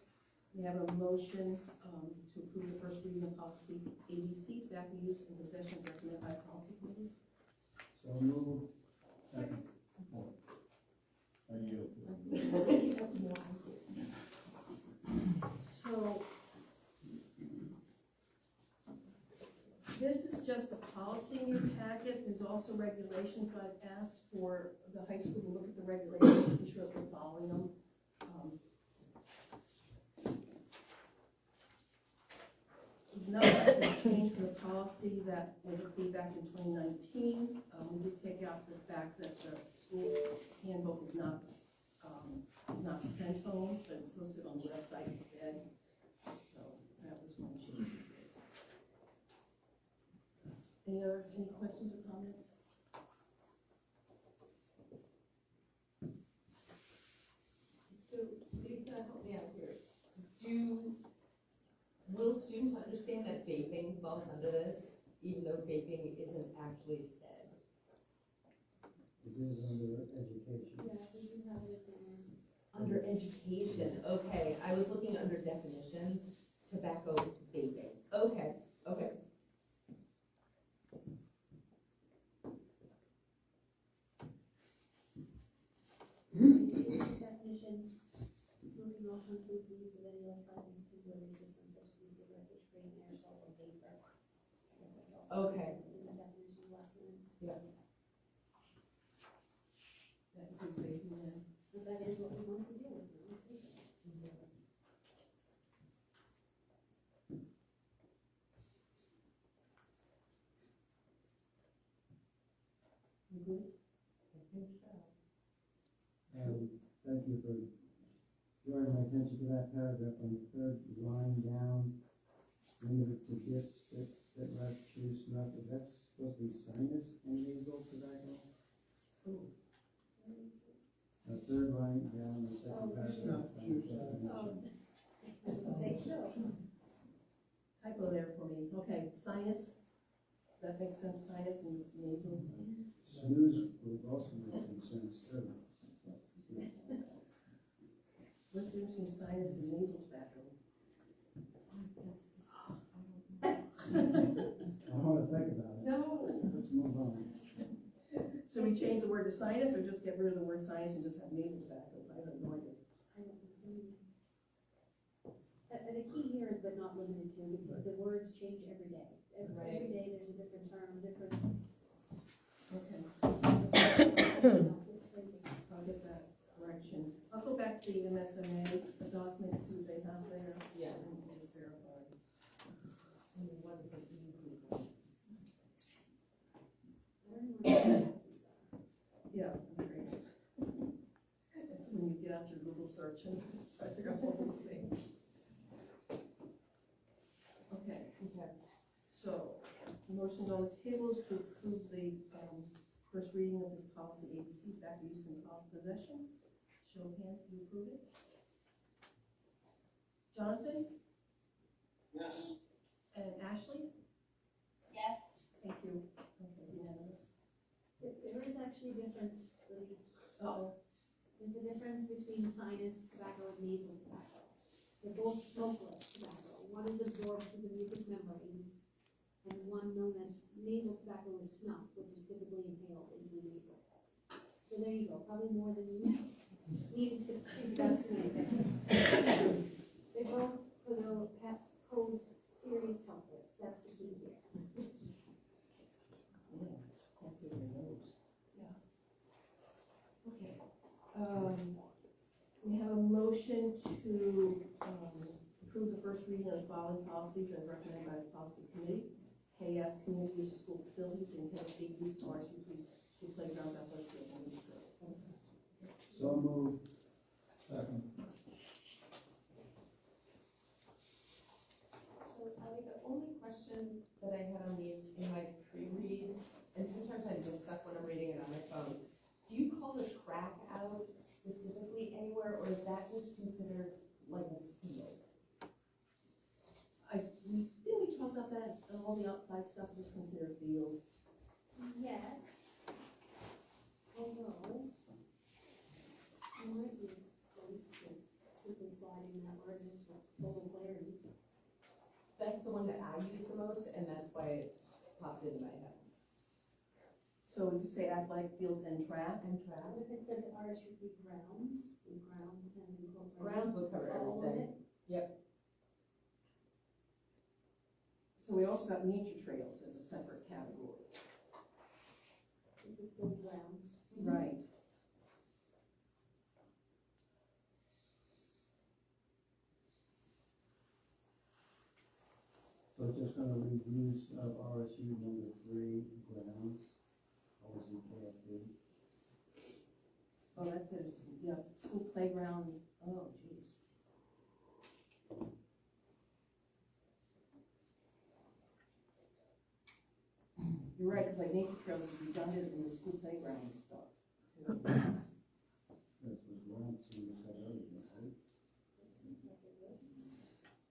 We have a motion to approve the first reading of policy ABC, tobacco use and possession recommended by policy committee. So moved. Second. I yield. So, this is just the policy in your packet. There's also regulations, but I've asked for the high school to look at the regulations, to be sure that we're following them. Nothing has changed from the policy that was approved back in 2019. We did take out the fact that the school handbook is not sent home, but it's posted on the website instead. So that was one change. Any questions or comments? So, Lisa, help me out here. Will students understand that vaping falls under this, even though vaping isn't actually said? It is under education. Yeah, we do have it in Under education, okay. I was looking under definitions, tobacco vaping. Okay, okay. definitions, including also includes the use of any electronic delivery systems such as e-cigarettes, which bring aerosol or vapor. Okay. In the definition lessons. Yeah. That includes vaping then? So that is what we want to deal with now. You good? I think so. Thank you for drawing my attention to that paragraph on the third line down. Limited to dips, spit, rush, chew, snuff. Is that supposed to be sinus and nasal tobacco? Ooh. Third line down, the second paragraph. Say so. Typo there for me. Okay, sinus. That makes sense, sinus and nasal. Snooze would also make some sense too. What's the difference between sinus and nasal tobacco? I don't want to think about it. No. Let's move on. So we change the word to sinus, or just get rid of the word sinus and just have nasal tobacco? I have no idea. And the key here is but not limited to, because the words change every day. Every Right. day there's a different term, different. Okay, It's crazy. I'll get that correction. I'll go back to the MSMA, the document, see what they have there. Yeah. And just verify. And what is an e-group? I don't know. Yeah, I'm great. It's when you get out your Google search and try to figure out all these things. Okay, Okay. so, the motion on the table is to approve the, first reading of this policy ABC, back to use and possession. Show of hands, do you approve it? Jonathan Yes. and Ashley? Yes. Thank you. Okay, unanimous. There is actually a difference, Libby. Uh-oh. There's a difference between sinus tobacco and nasal tobacco. They're both smokeless tobacco. One is absorbed through the mucous membranes, and one known as nasal tobacco is snuff, which is typically inhaled into the nasal. So there you go, probably more than you needed to think about tonight. They both pose serious health risks. That's the key here. Yeah, it's fancy as a nose. Yeah. Okay. We have a motion motion to, approve the first reading of the following policies as recommended by the policy committee. KF, community use of school facilities, and KFB, use of RSU, school playgrounds, athletic fields, and use trails. So moved. Second. So, Ali, the only question that I had on these in my pre-read, and sometimes I get stuck when I'm reading it on my phone, do you call the track out specifically anywhere, or is that just considered like a field? Didn't we talk about that, all the outside stuff is considered field? Yes. Although, I might be close to simply sliding that word just for total clarity. That's the one that I use the most, and that's why it popped into my head. So if you say athletic fields and track? And track. If it said RSU grounds, the grounds can incorporate. Grounds would cover all of everything. it. Yep. So we also got nature trails as a separate category. If it's still grounds. Right. So just gonna read use of RSU number 3, grounds, policy KFB. Oh, that's it, yeah, school playground, oh geez. You're right, because like nature trails is redundant in the school playground stuff. That's what grounds seems like earlier, right?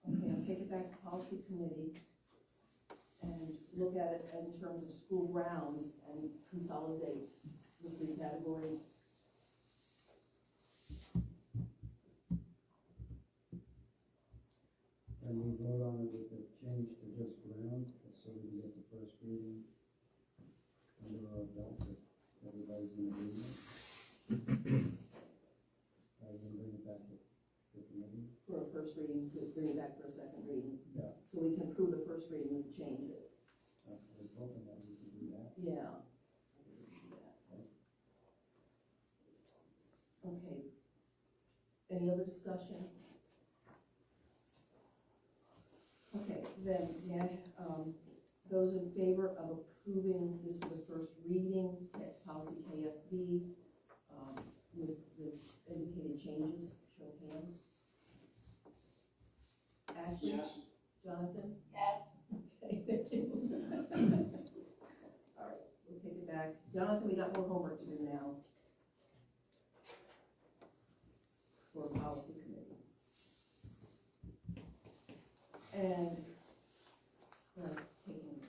Okay, I'll take it back to policy committee and look at it in terms of school grounds and consolidate the three categories. And we vote on it with the change to just ground, so we can get the first reading under our belt, if everybody's in agreement. I can bring it back to the committee. For a first reading, to bring it back for a second reading. Yeah. So we can approve the first reading with the changes. I was hoping that we could do that. Yeah. Okay. Any other discussion? Okay, then, yeah, those in favor of approving this for the first reading, policy KFB, with the indicated changes, show of hands. Ashley? Yes. Jonathan? Yes. Okay, thank you. All right, we'll take it back. Jonathan, we got more homework to do now for policy committee. And we're taking.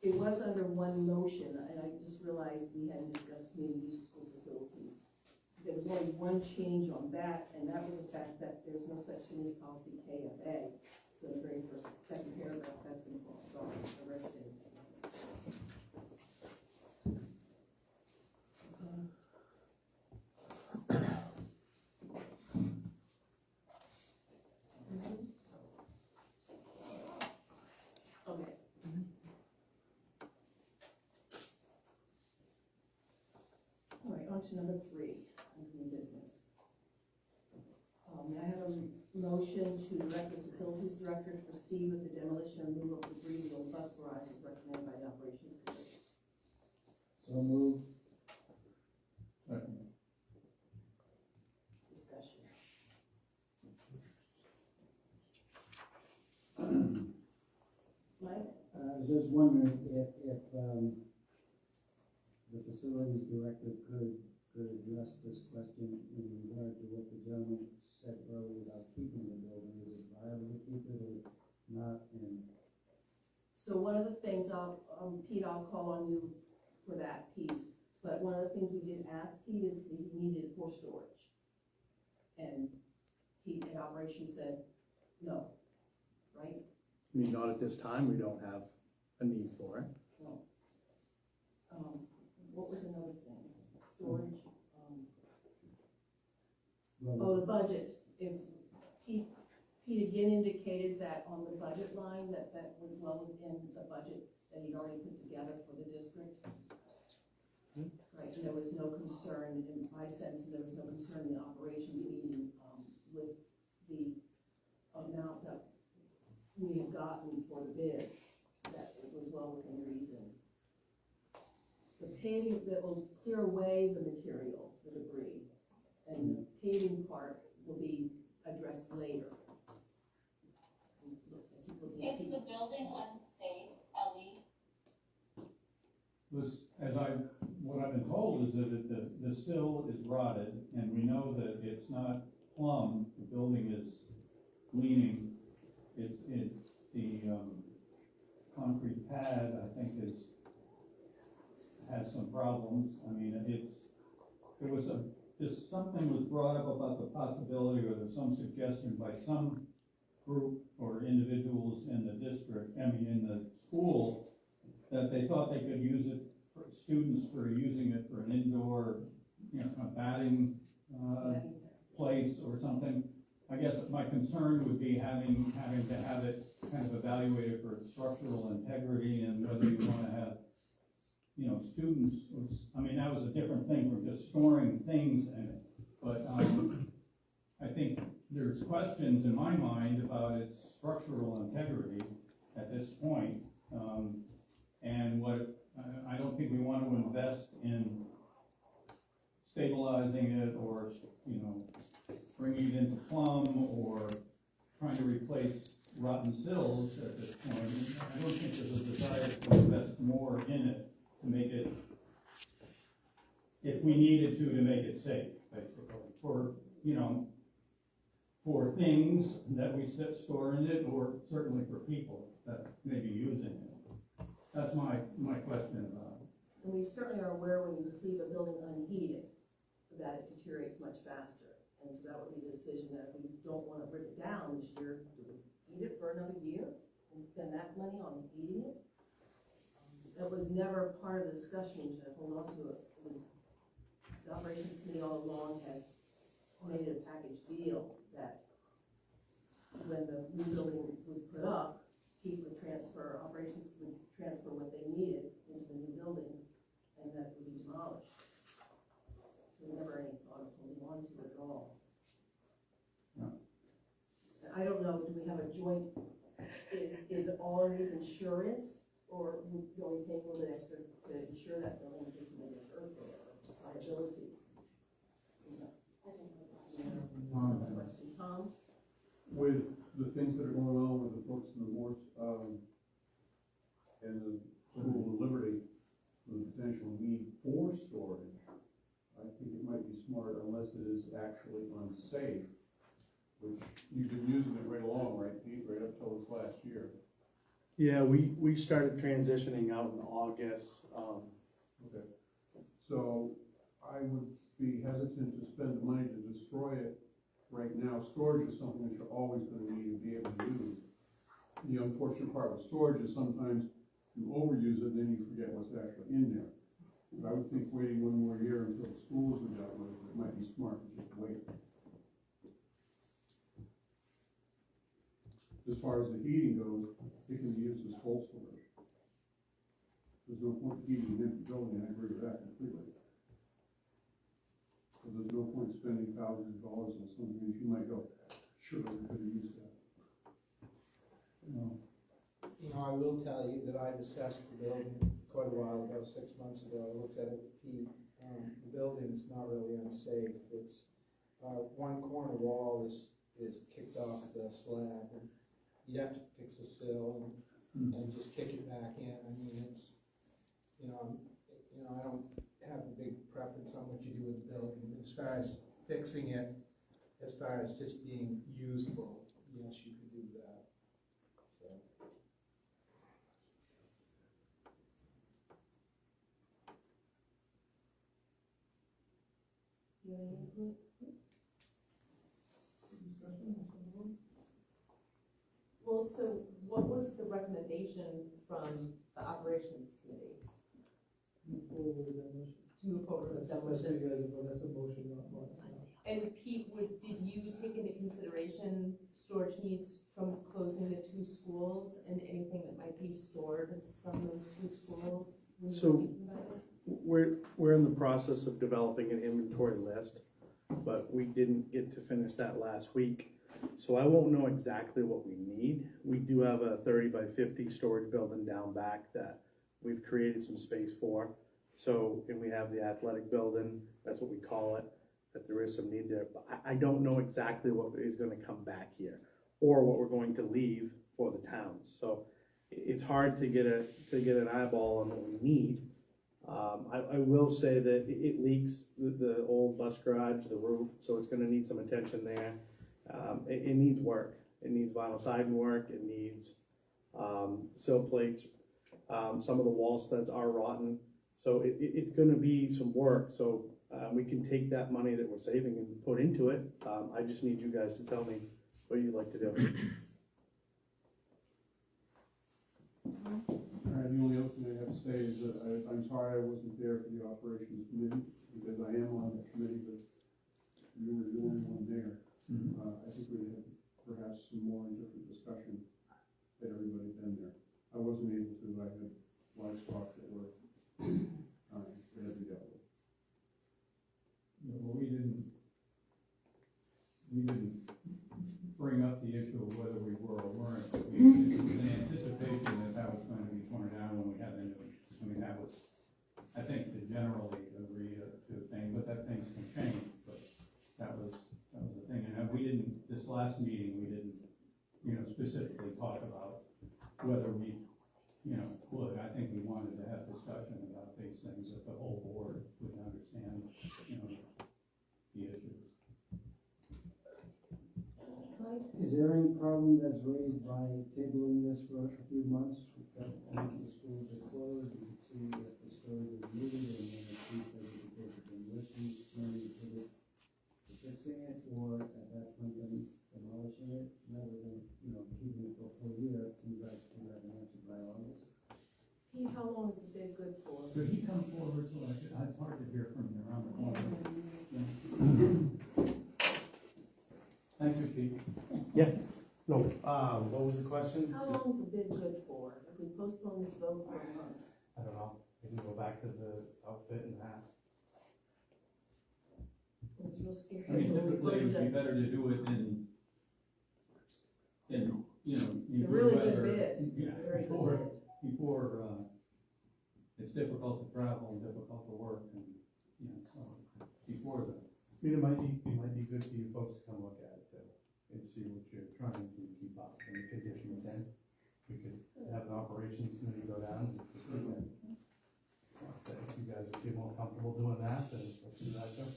It was under one motion, and I just realized we hadn't discussed community use of school facilities. There was only one change on that, and that was the fact that there's no such thing as policy KFA. So the very first, second paragraph, that's been crossed off, the rest is. Okay. All right, on to number 3, new business. I have a motion to direct the facilities director to proceed with the demolition and removal of debris in the old bus garage as recommended by the operations committee. So moved. Second. Discussion. Mike? I was just wondering if the facilities director could address this question in regard to what the gentleman said earlier about keeping the building. Is it viable to keep it or not? And So one of the things, Pete, I'll call on you for that piece, but one of the things we did ask Pete is that he needed it for storage. And Pete in operations said, no, right? I mean, not at this time, we don't have a need for it. No. What was another thing? Storage? Oh, the budget. If Pete again indicated that on the budget line, that was well within the budget that he'd already already put together for the district. Right, and there was no concern, in my sense, there was no concern in the operations meeting, with the amount that we had gotten for the bids, that it was well within reason. The paving, that will clear away the material, the debris, and the paving part will be addressed later. Is the building unsafe, Ellie? What I've been told is that the sill is rotted, and we know that it's not plumbed, the building is leaning. The concrete pad, I think, has some problems. I mean, something was brought up about the possibility, or there's some suggestion by some group or individuals in the district, in the school, that they thought they could use it, for students were using it for an indoor, a batting, place or something. I guess my concern would be having to have it kind of evaluated for its structural integrity, and whether you wanna have, students, that was a different thing from just storing things in it. But, I think there's questions in my mind about its structural integrity at this point. And I don't think we want to invest in stabilizing it, or, bringing it into plumb, or trying to replace rotten sills at this point. I don't think there's a desire to invest more in it to make it, if we needed to make it safe, basically, for things that we store in it, or certainly for people that may be using it. That's my question about it. And we certainly are aware when you leave a building unheated, that it deteriorates much faster. And so that would be the decision, that if we don't want to rip it down this year, do we heat it for another year and spend that money on heating it? That was never part of the discussion to hold on to it. The operations committee all along has made it a package deal, that when the new building was put up, operations would transfer what they needed into the new building, and that it would be demolished. There was never any thought of holding on to it at all. No. And I don't know, do we have a joint, is it all underneath insurance, or are we paying a little bit extra to insure that building in case somebody gets hurt or liability? Question, Tom? With the things that are going on with the books and the boards, and the school of Liberty, the potential need for storage, I think it might be smart, unless it is actually unsafe, which you've been using it right along, right, Pete, right up till this last year. Yeah, we started transitioning out in August. Okay. So I would be hesitant to spend the money to destroy it right now. Storage is something that you're always going to need to be able to use. The unfortunate part with storage is sometimes you overuse it, and then you forget what's actually in there. But I would think waiting one more year until the schools are done with it might be smart to just wait. As far as the heating goes, it can be used as cold storage. There's no point heating an empty building, I agree with that completely. So there's no point spending thousands of dollars on something that you might go, sure, we could have used that. I will tell you that I've assessed the building quite a while ago, 6 months ago. I looked at it, Pete. The building is not really unsafe. It's one corner wall is kicked off the slab, and you have to fix the sill and just kick it back in. I mean, it's I don't have a big preference on what you do with the building, but as far as fixing it, as far as just being usable, yes, you could do that. So. You have any input? Well, so what was the recommendation from the operations committee? To move forward with demolition. And Pete, did you take into consideration storage needs from closing the two schools, and anything that might be stored from those two schools? So we're in the process of developing an inventory list, but we didn't get to finish that last week. So I won't know exactly what we need. We do have a 30 by 50 storage building down back that we've created some space for. So, and we have the athletic building, that's what we call it, that there is some need there. But I don't know exactly what is gonna come back here or what we're going to leave for the towns. So it's hard to get an eyeball on what we need. I will say that it leaks, the old bus garage, the roof, so it's gonna need some attention there. It needs work. It needs vinyl siding work. It needs sill plates. Some of the wall studs are rotten. So it's gonna be some work. So we can take that money that we're saving and put into it. I just need you guys to tell me what you'd like to do. All right, the only other thing I have to say is that I'm sorry I wasn't there for the operations committee, because I am on the committee, but you were the only one there. I think we had perhaps some more different discussion had everybody been there. I wasn't able to, I had livestock that were, that had to be dealt with. Yeah, well, we didn't bring up the issue of whether we were or weren't. It was in anticipation that that was going to be torn down when we had the news. I mean, that was, I think, the generally agreed to thing, but that things can change. But that was the thing. And we didn't, this last meeting, we didn't, specifically talk about whether we, would. I think we wanted to have discussion about these things that the whole board would understand, the issues. Is there any problem that's raised by tabling this for a few months? That once the schools are closed, we can see if the storage is needed, and then if we say we can take it demolition, maybe put it to fixing it, or at that point then demolishing it, rather than, keeping it for a full year, you guys can have an answer by August. Pete, how long is the bid good for? Could he come forward? So it's hard to hear from you around the corner. Thanks, Chief. Yeah. No. What was the question? How long is the bid good for? If we postpone this vote for a month? I don't know. I can go back to the outfit and ask. It was real scary. I mean, typically, it'd be better to do it in It's a good really weather. good bid. Yeah, Very good before bid. it's difficult to travel and difficult to work, and so before the. I mean, it might be good for you folks to come look at it too, and see what you're trying to keep up and the conditions in. We could have an operations committee go down and just look at it. If you guys feel more comfortable doing that, then let's do that too.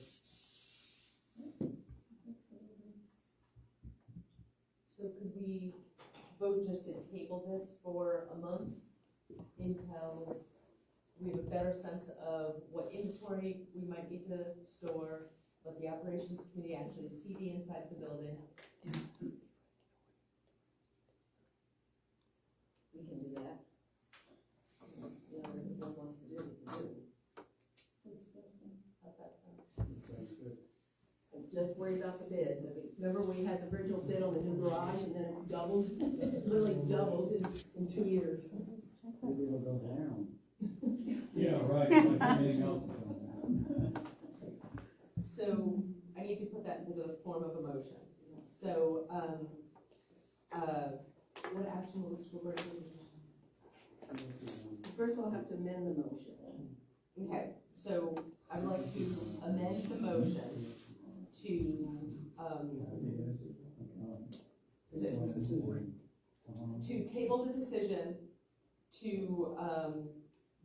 So could we vote just to table this for a month until we have a better sense of what inventory we might need to store, let the operations committee actually see the inside of the building? We can do that. Whatever the board wants to do, we can do. How's that sound? I'm just worried about the bids. I mean, remember we had the original bid on the new garage and then it doubled? Literally doubled in 2 years. Maybe it'll go down. Yeah, right, like anything else. So I need to put that into the form of a motion. So, what action will the school board do? First of all, I'll have to amend the motion. Okay, so I'd like to amend the motion to, to table the decision to,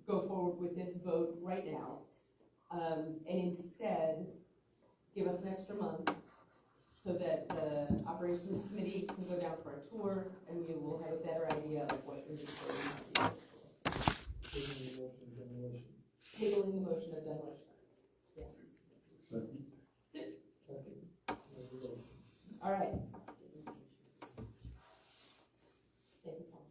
go forward with this vote right now. And instead, give us an extra month so that the operations committee can go down for a tour and we will have a better idea of what inventory we have. Tabling the motion of demolition. Yes. All right. Thank you, Paul.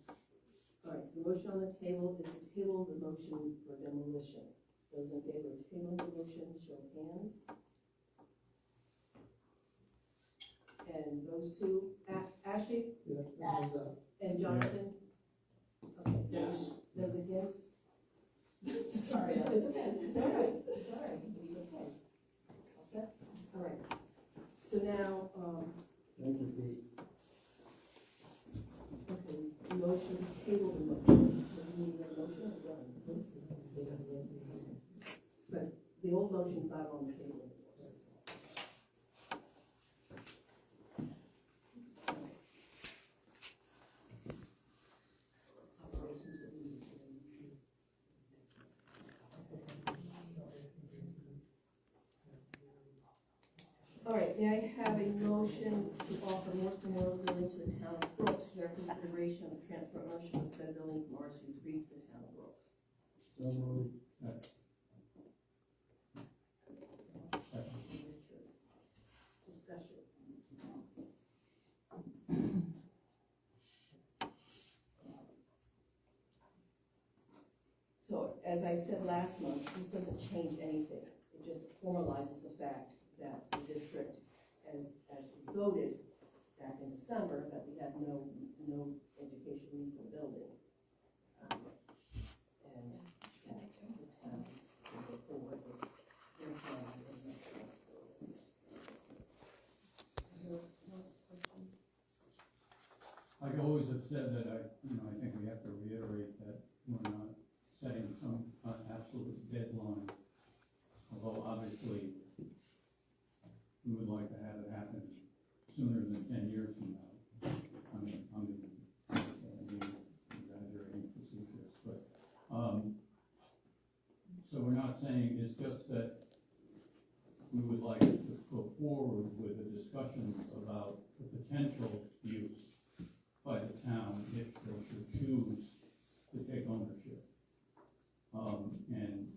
All right, so the motion on the table is to table the motion for demolition. Those in favor of tabling the motion, show of hands. And those two, Ashley? Yes. And Jonathan? Okay. Yes. Those against? Sorry, it's okay, it's all right, it's all right, it's okay. All set? All right. So now, Thank you, Pete. okay, motion to table the motion. So we need a motion or done? But the old motion's not on the table. All right, may I have a motion to offer more memorial building to the town of Brooks for their consideration of transfer ownership of said building from RSU 3 to the town of Brooks? So moved. Discussion. So, as I said last month, this doesn't change anything. It just formalizes the fact that the district, as was voted back in December, that we have no education need for building. And that the towns will go forward with their plan. I always have said that I think we have to reiterate that we're not setting some absolute deadline. Although obviously, we would like to have it happen sooner than 10 years from now. I'm exaggerating facetious, but, so we're not saying, it's just that we would like to go forward with the discussions about the potential use by the town if they should choose to take ownership. And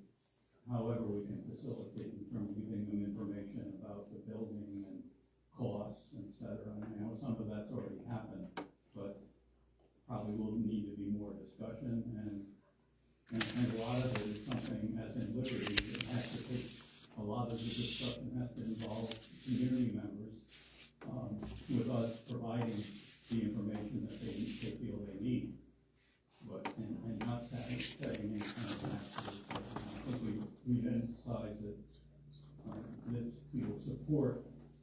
however we can facilitate in terms of giving them information about the building and costs, et cetera. I know some of that's already happened, but probably will need to be more discussion, and a lot of it is something, as in Liberty, it has to take, a lot of the discussion has to involve community members, with us providing the information that they feel they need, but, and not setting any kind of absolute. I think we emphasize that we will support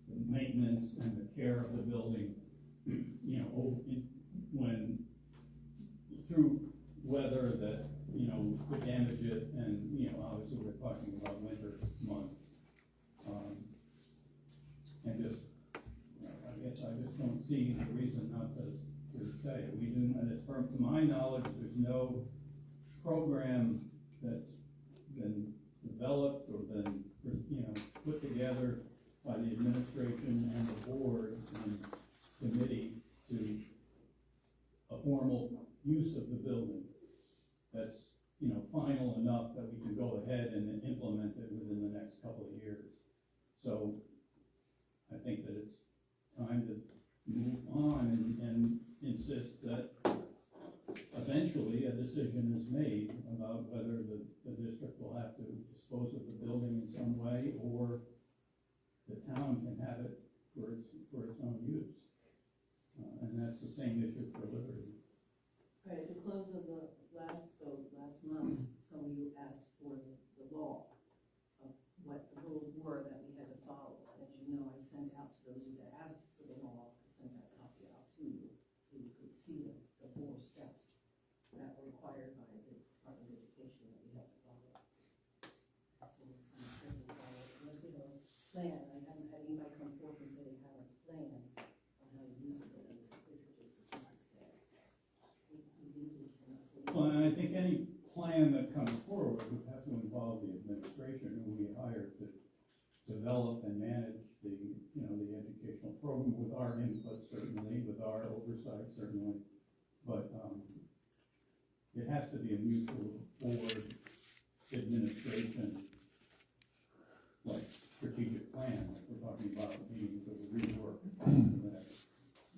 the maintenance and the care of the building, when through weather that, could damage it, and, obviously we're talking about winter months. And just, I guess I just don't see the reason not to say it. We do, and as far to my knowledge, there's no program that's been developed or been, put together by the administration and the board and committee to a formal use of the building that's, final enough that we can go ahead and implement it within the next couple of years. So I think that it's time to move on and insist that eventually a decision is made about whether the district will have to dispose of the building in some way, or the town can have it for its own use. And that's the same issue for Liberty. Right, at the close of the last vote, last month, some of you asked for the law, of what the rules were that we had to follow. And as you know, I sent out to those of you that asked for the law, I sent that copy out to you, so you could see the 4 steps that were required by the Department of Education that we had to follow. So we're trying to say we follow, unless we have a plan. I haven't had anybody come forth and say they have a plan on how to use it, as Richard just specifically said. We legally cannot. Well, and I think any plan that comes forward would have to involve the administration who we hired to develop and manage the educational program with our input, certainly, with our oversight, certainly. But it has to be a mutual board administration, like strategic plan, like we're talking about needing to rework that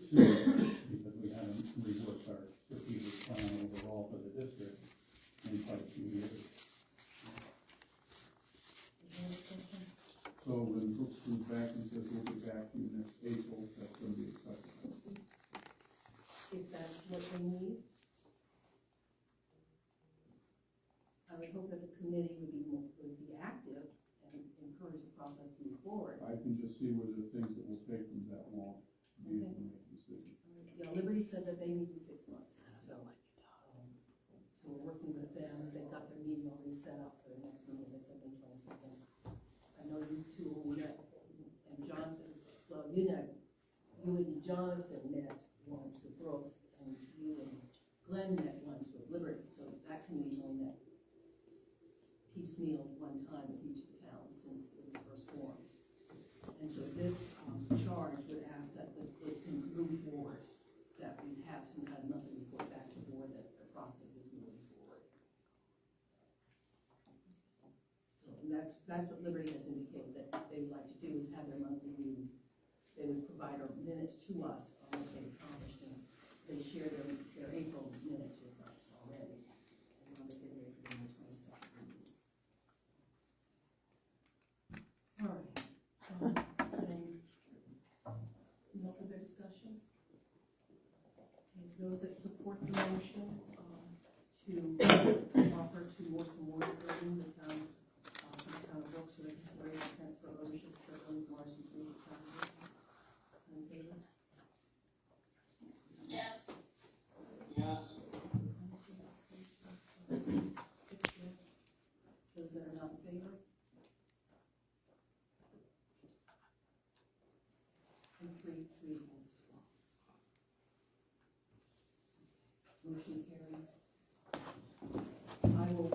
soon, because we haven't reworked our strategic plan overall for the district in quite a few years. So when Brooks comes back and says we'll be back in next April, that's gonna be acceptable. If that's what they need. I would hope that the committee would be active and encourage the process to move forward. I can just see where there are things that will take them that long to be able to make a decision. Yeah, Liberty said that they need in 6 months, so. So we're working with them, they've got their meeting already set up for the next meeting, as I said, May 22nd. I know you two will meet, and Jonathan, well, you and Jonathan met once with Brooks, and you and Glenn met once with Liberty, so that committee's only met piecemeal one time with each of the towns since it was first formed. And so this charge would ask that it can move forward, that we have some kind of monthly report back to the board that the process is moving forward. So and that's what Liberty has indicated that they would like to do, is have their monthly meetings. They would provide our minutes to us on what they accomplished, and they share their April minutes with us already. And now they're getting ready for the 22nd meeting. All right. Then, no further discussion? Okay, those that support the motion to offer to Morse Memorial Building, the town of Brooks, for the consideration transfer of ownership of several Morrison Food town. In favor? Yes. Yes. 6 yes. Those that are not in favor? And 3 against. Motion carries. I will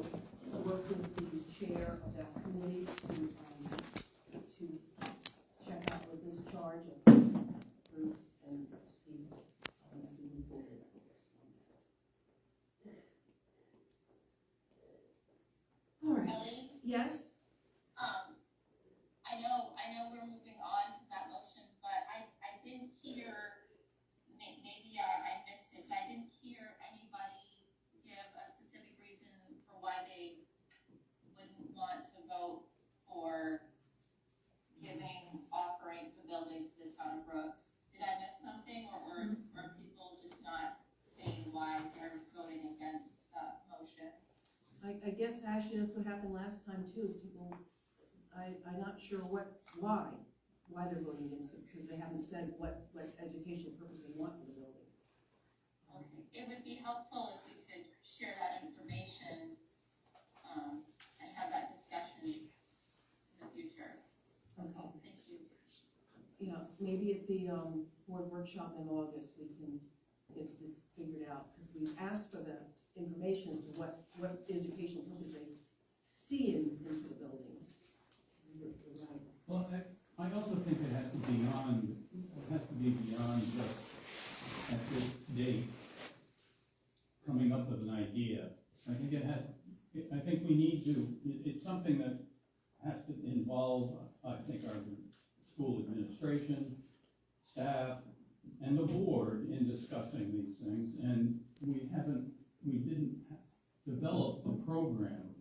work with the chair of that committee to check out with this charge and approve and see as we move forward. All right. Ellie, Yes? I know we're moving on from that motion, but I didn't hear, maybe I missed it, but I didn't hear anybody give a specific reason for why they wouldn't want to vote for offering the building to the town of Brooks. Did I miss something, or are people just not saying why they're voting against that motion? I guess actually that's what happened last time too. People, I'm not sure why they're voting against it, because they haven't said what educational purpose they want for the building. Okay, it would be helpful if we could share that information, and have that discussion in the future. Okay. Thank you. Yeah, maybe at the board workshop in August, we can get this figured out, because we asked for the information as to what educational purpose they see into the buildings. You're right. Well, I also think it has to be beyond just at this date coming up with an idea. I think we need to, it's something that has to involve, I think, our school administration, staff, and the board in discussing these things, and we didn't develop a program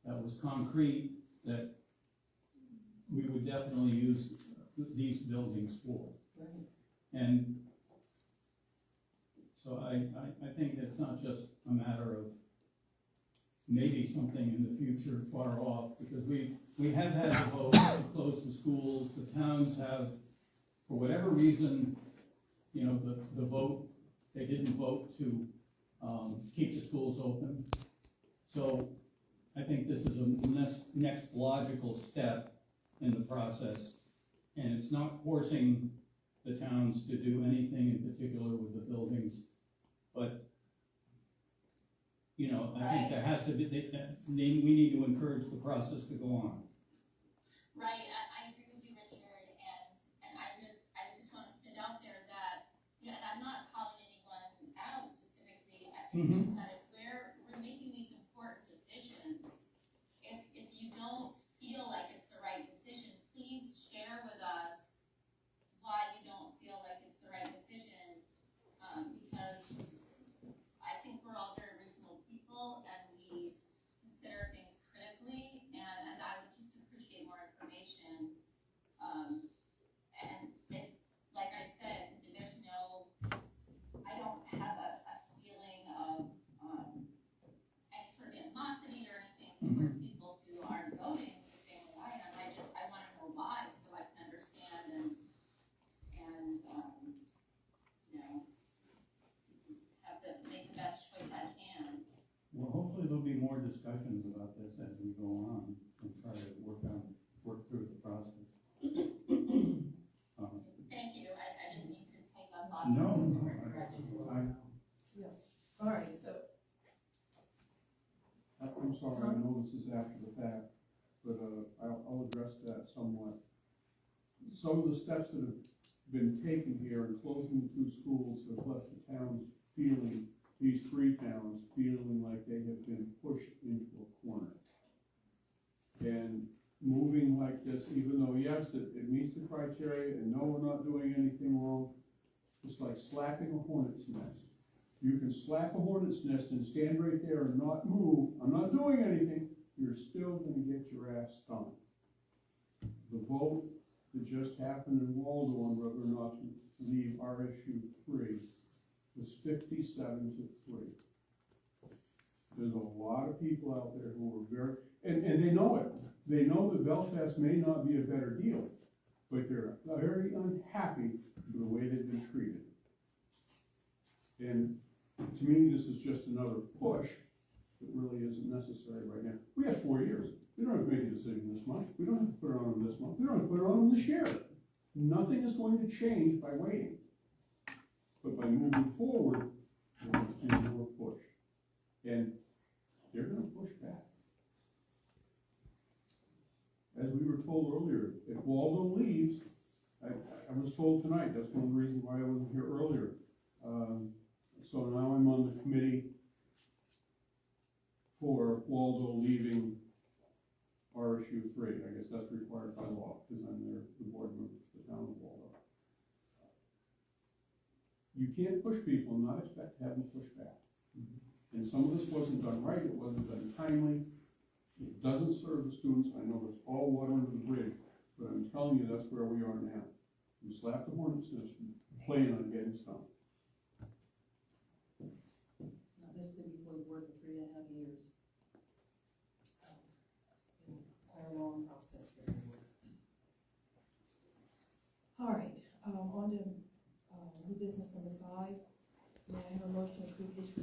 that was concrete that we would definitely use these buildings for. Right. And so I think it's not just a matter of maybe something in the future far off, because we have had a vote to close the schools. The towns have, for whatever reason, the vote, they didn't vote to keep the schools open. So I think this is a next logical step in the process, and it's not forcing the towns to do anything in particular with the buildings, but I think there has to be, we need to encourage the process to go on. Right, I agree with you, Richard, and I just want to put it out there that, and I'm not calling anyone out specifically, it's just that if we're making these important decisions, if you don't feel like it's the right decision, please share with us why you don't feel like it's the right decision, because I think we're all very reasonable people, and we consider things critically, and I would just appreciate more information. And it, like I said, I don't have a feeling of know this is after the fact, but, I'll address that somewhat. Some of the steps that have been taken here in closing the 2 schools have left the towns feeling, these 3 towns, feeling like they have been pushed into a corner. And moving like this, even though, yes, it meets the criteria, and no, we're not doing anything wrong, it's like slapping a hornet's nest. You can slap a hornet's nest and stand right there and not move, I'm not doing anything, you're still gonna get your ass stung. The vote that just happened in Waldo on whether or not to leave RSU 3 was 57-3. There's a lot of people out there who are very, and they know it. They know that Belfast may not be a better deal, but they're very unhappy with the way they've been treated. And to me, this is just another push that really isn't necessary right now. We have 4 years. We don't have to make a decision this month. We don't have to put it on this month. We don't have to put it on this year. Nothing is going to change by waiting. But by moving forward, we're going to see more push. And they're going to push back. As we were told earlier, if Waldo leaves, I was told tonight, that's one of the reasons why I wasn't here earlier. So now I'm on the committee for Waldo leaving RSU 3. I guess that's required by law, because I'm the board member for the town of Waldo. You can't push people and not expect to have them push back. And some of this wasn't done right, it wasn't done timely, it doesn't serve the students. I know it's all water under the bridge, but I'm telling you, that's where we are now. You slap the hornet's nest, plan on getting stung. Now, this has been before the board for 3.5 years. It's been quite a long process for the board. All right, on to new business number 5. May I have a motion to approve issuance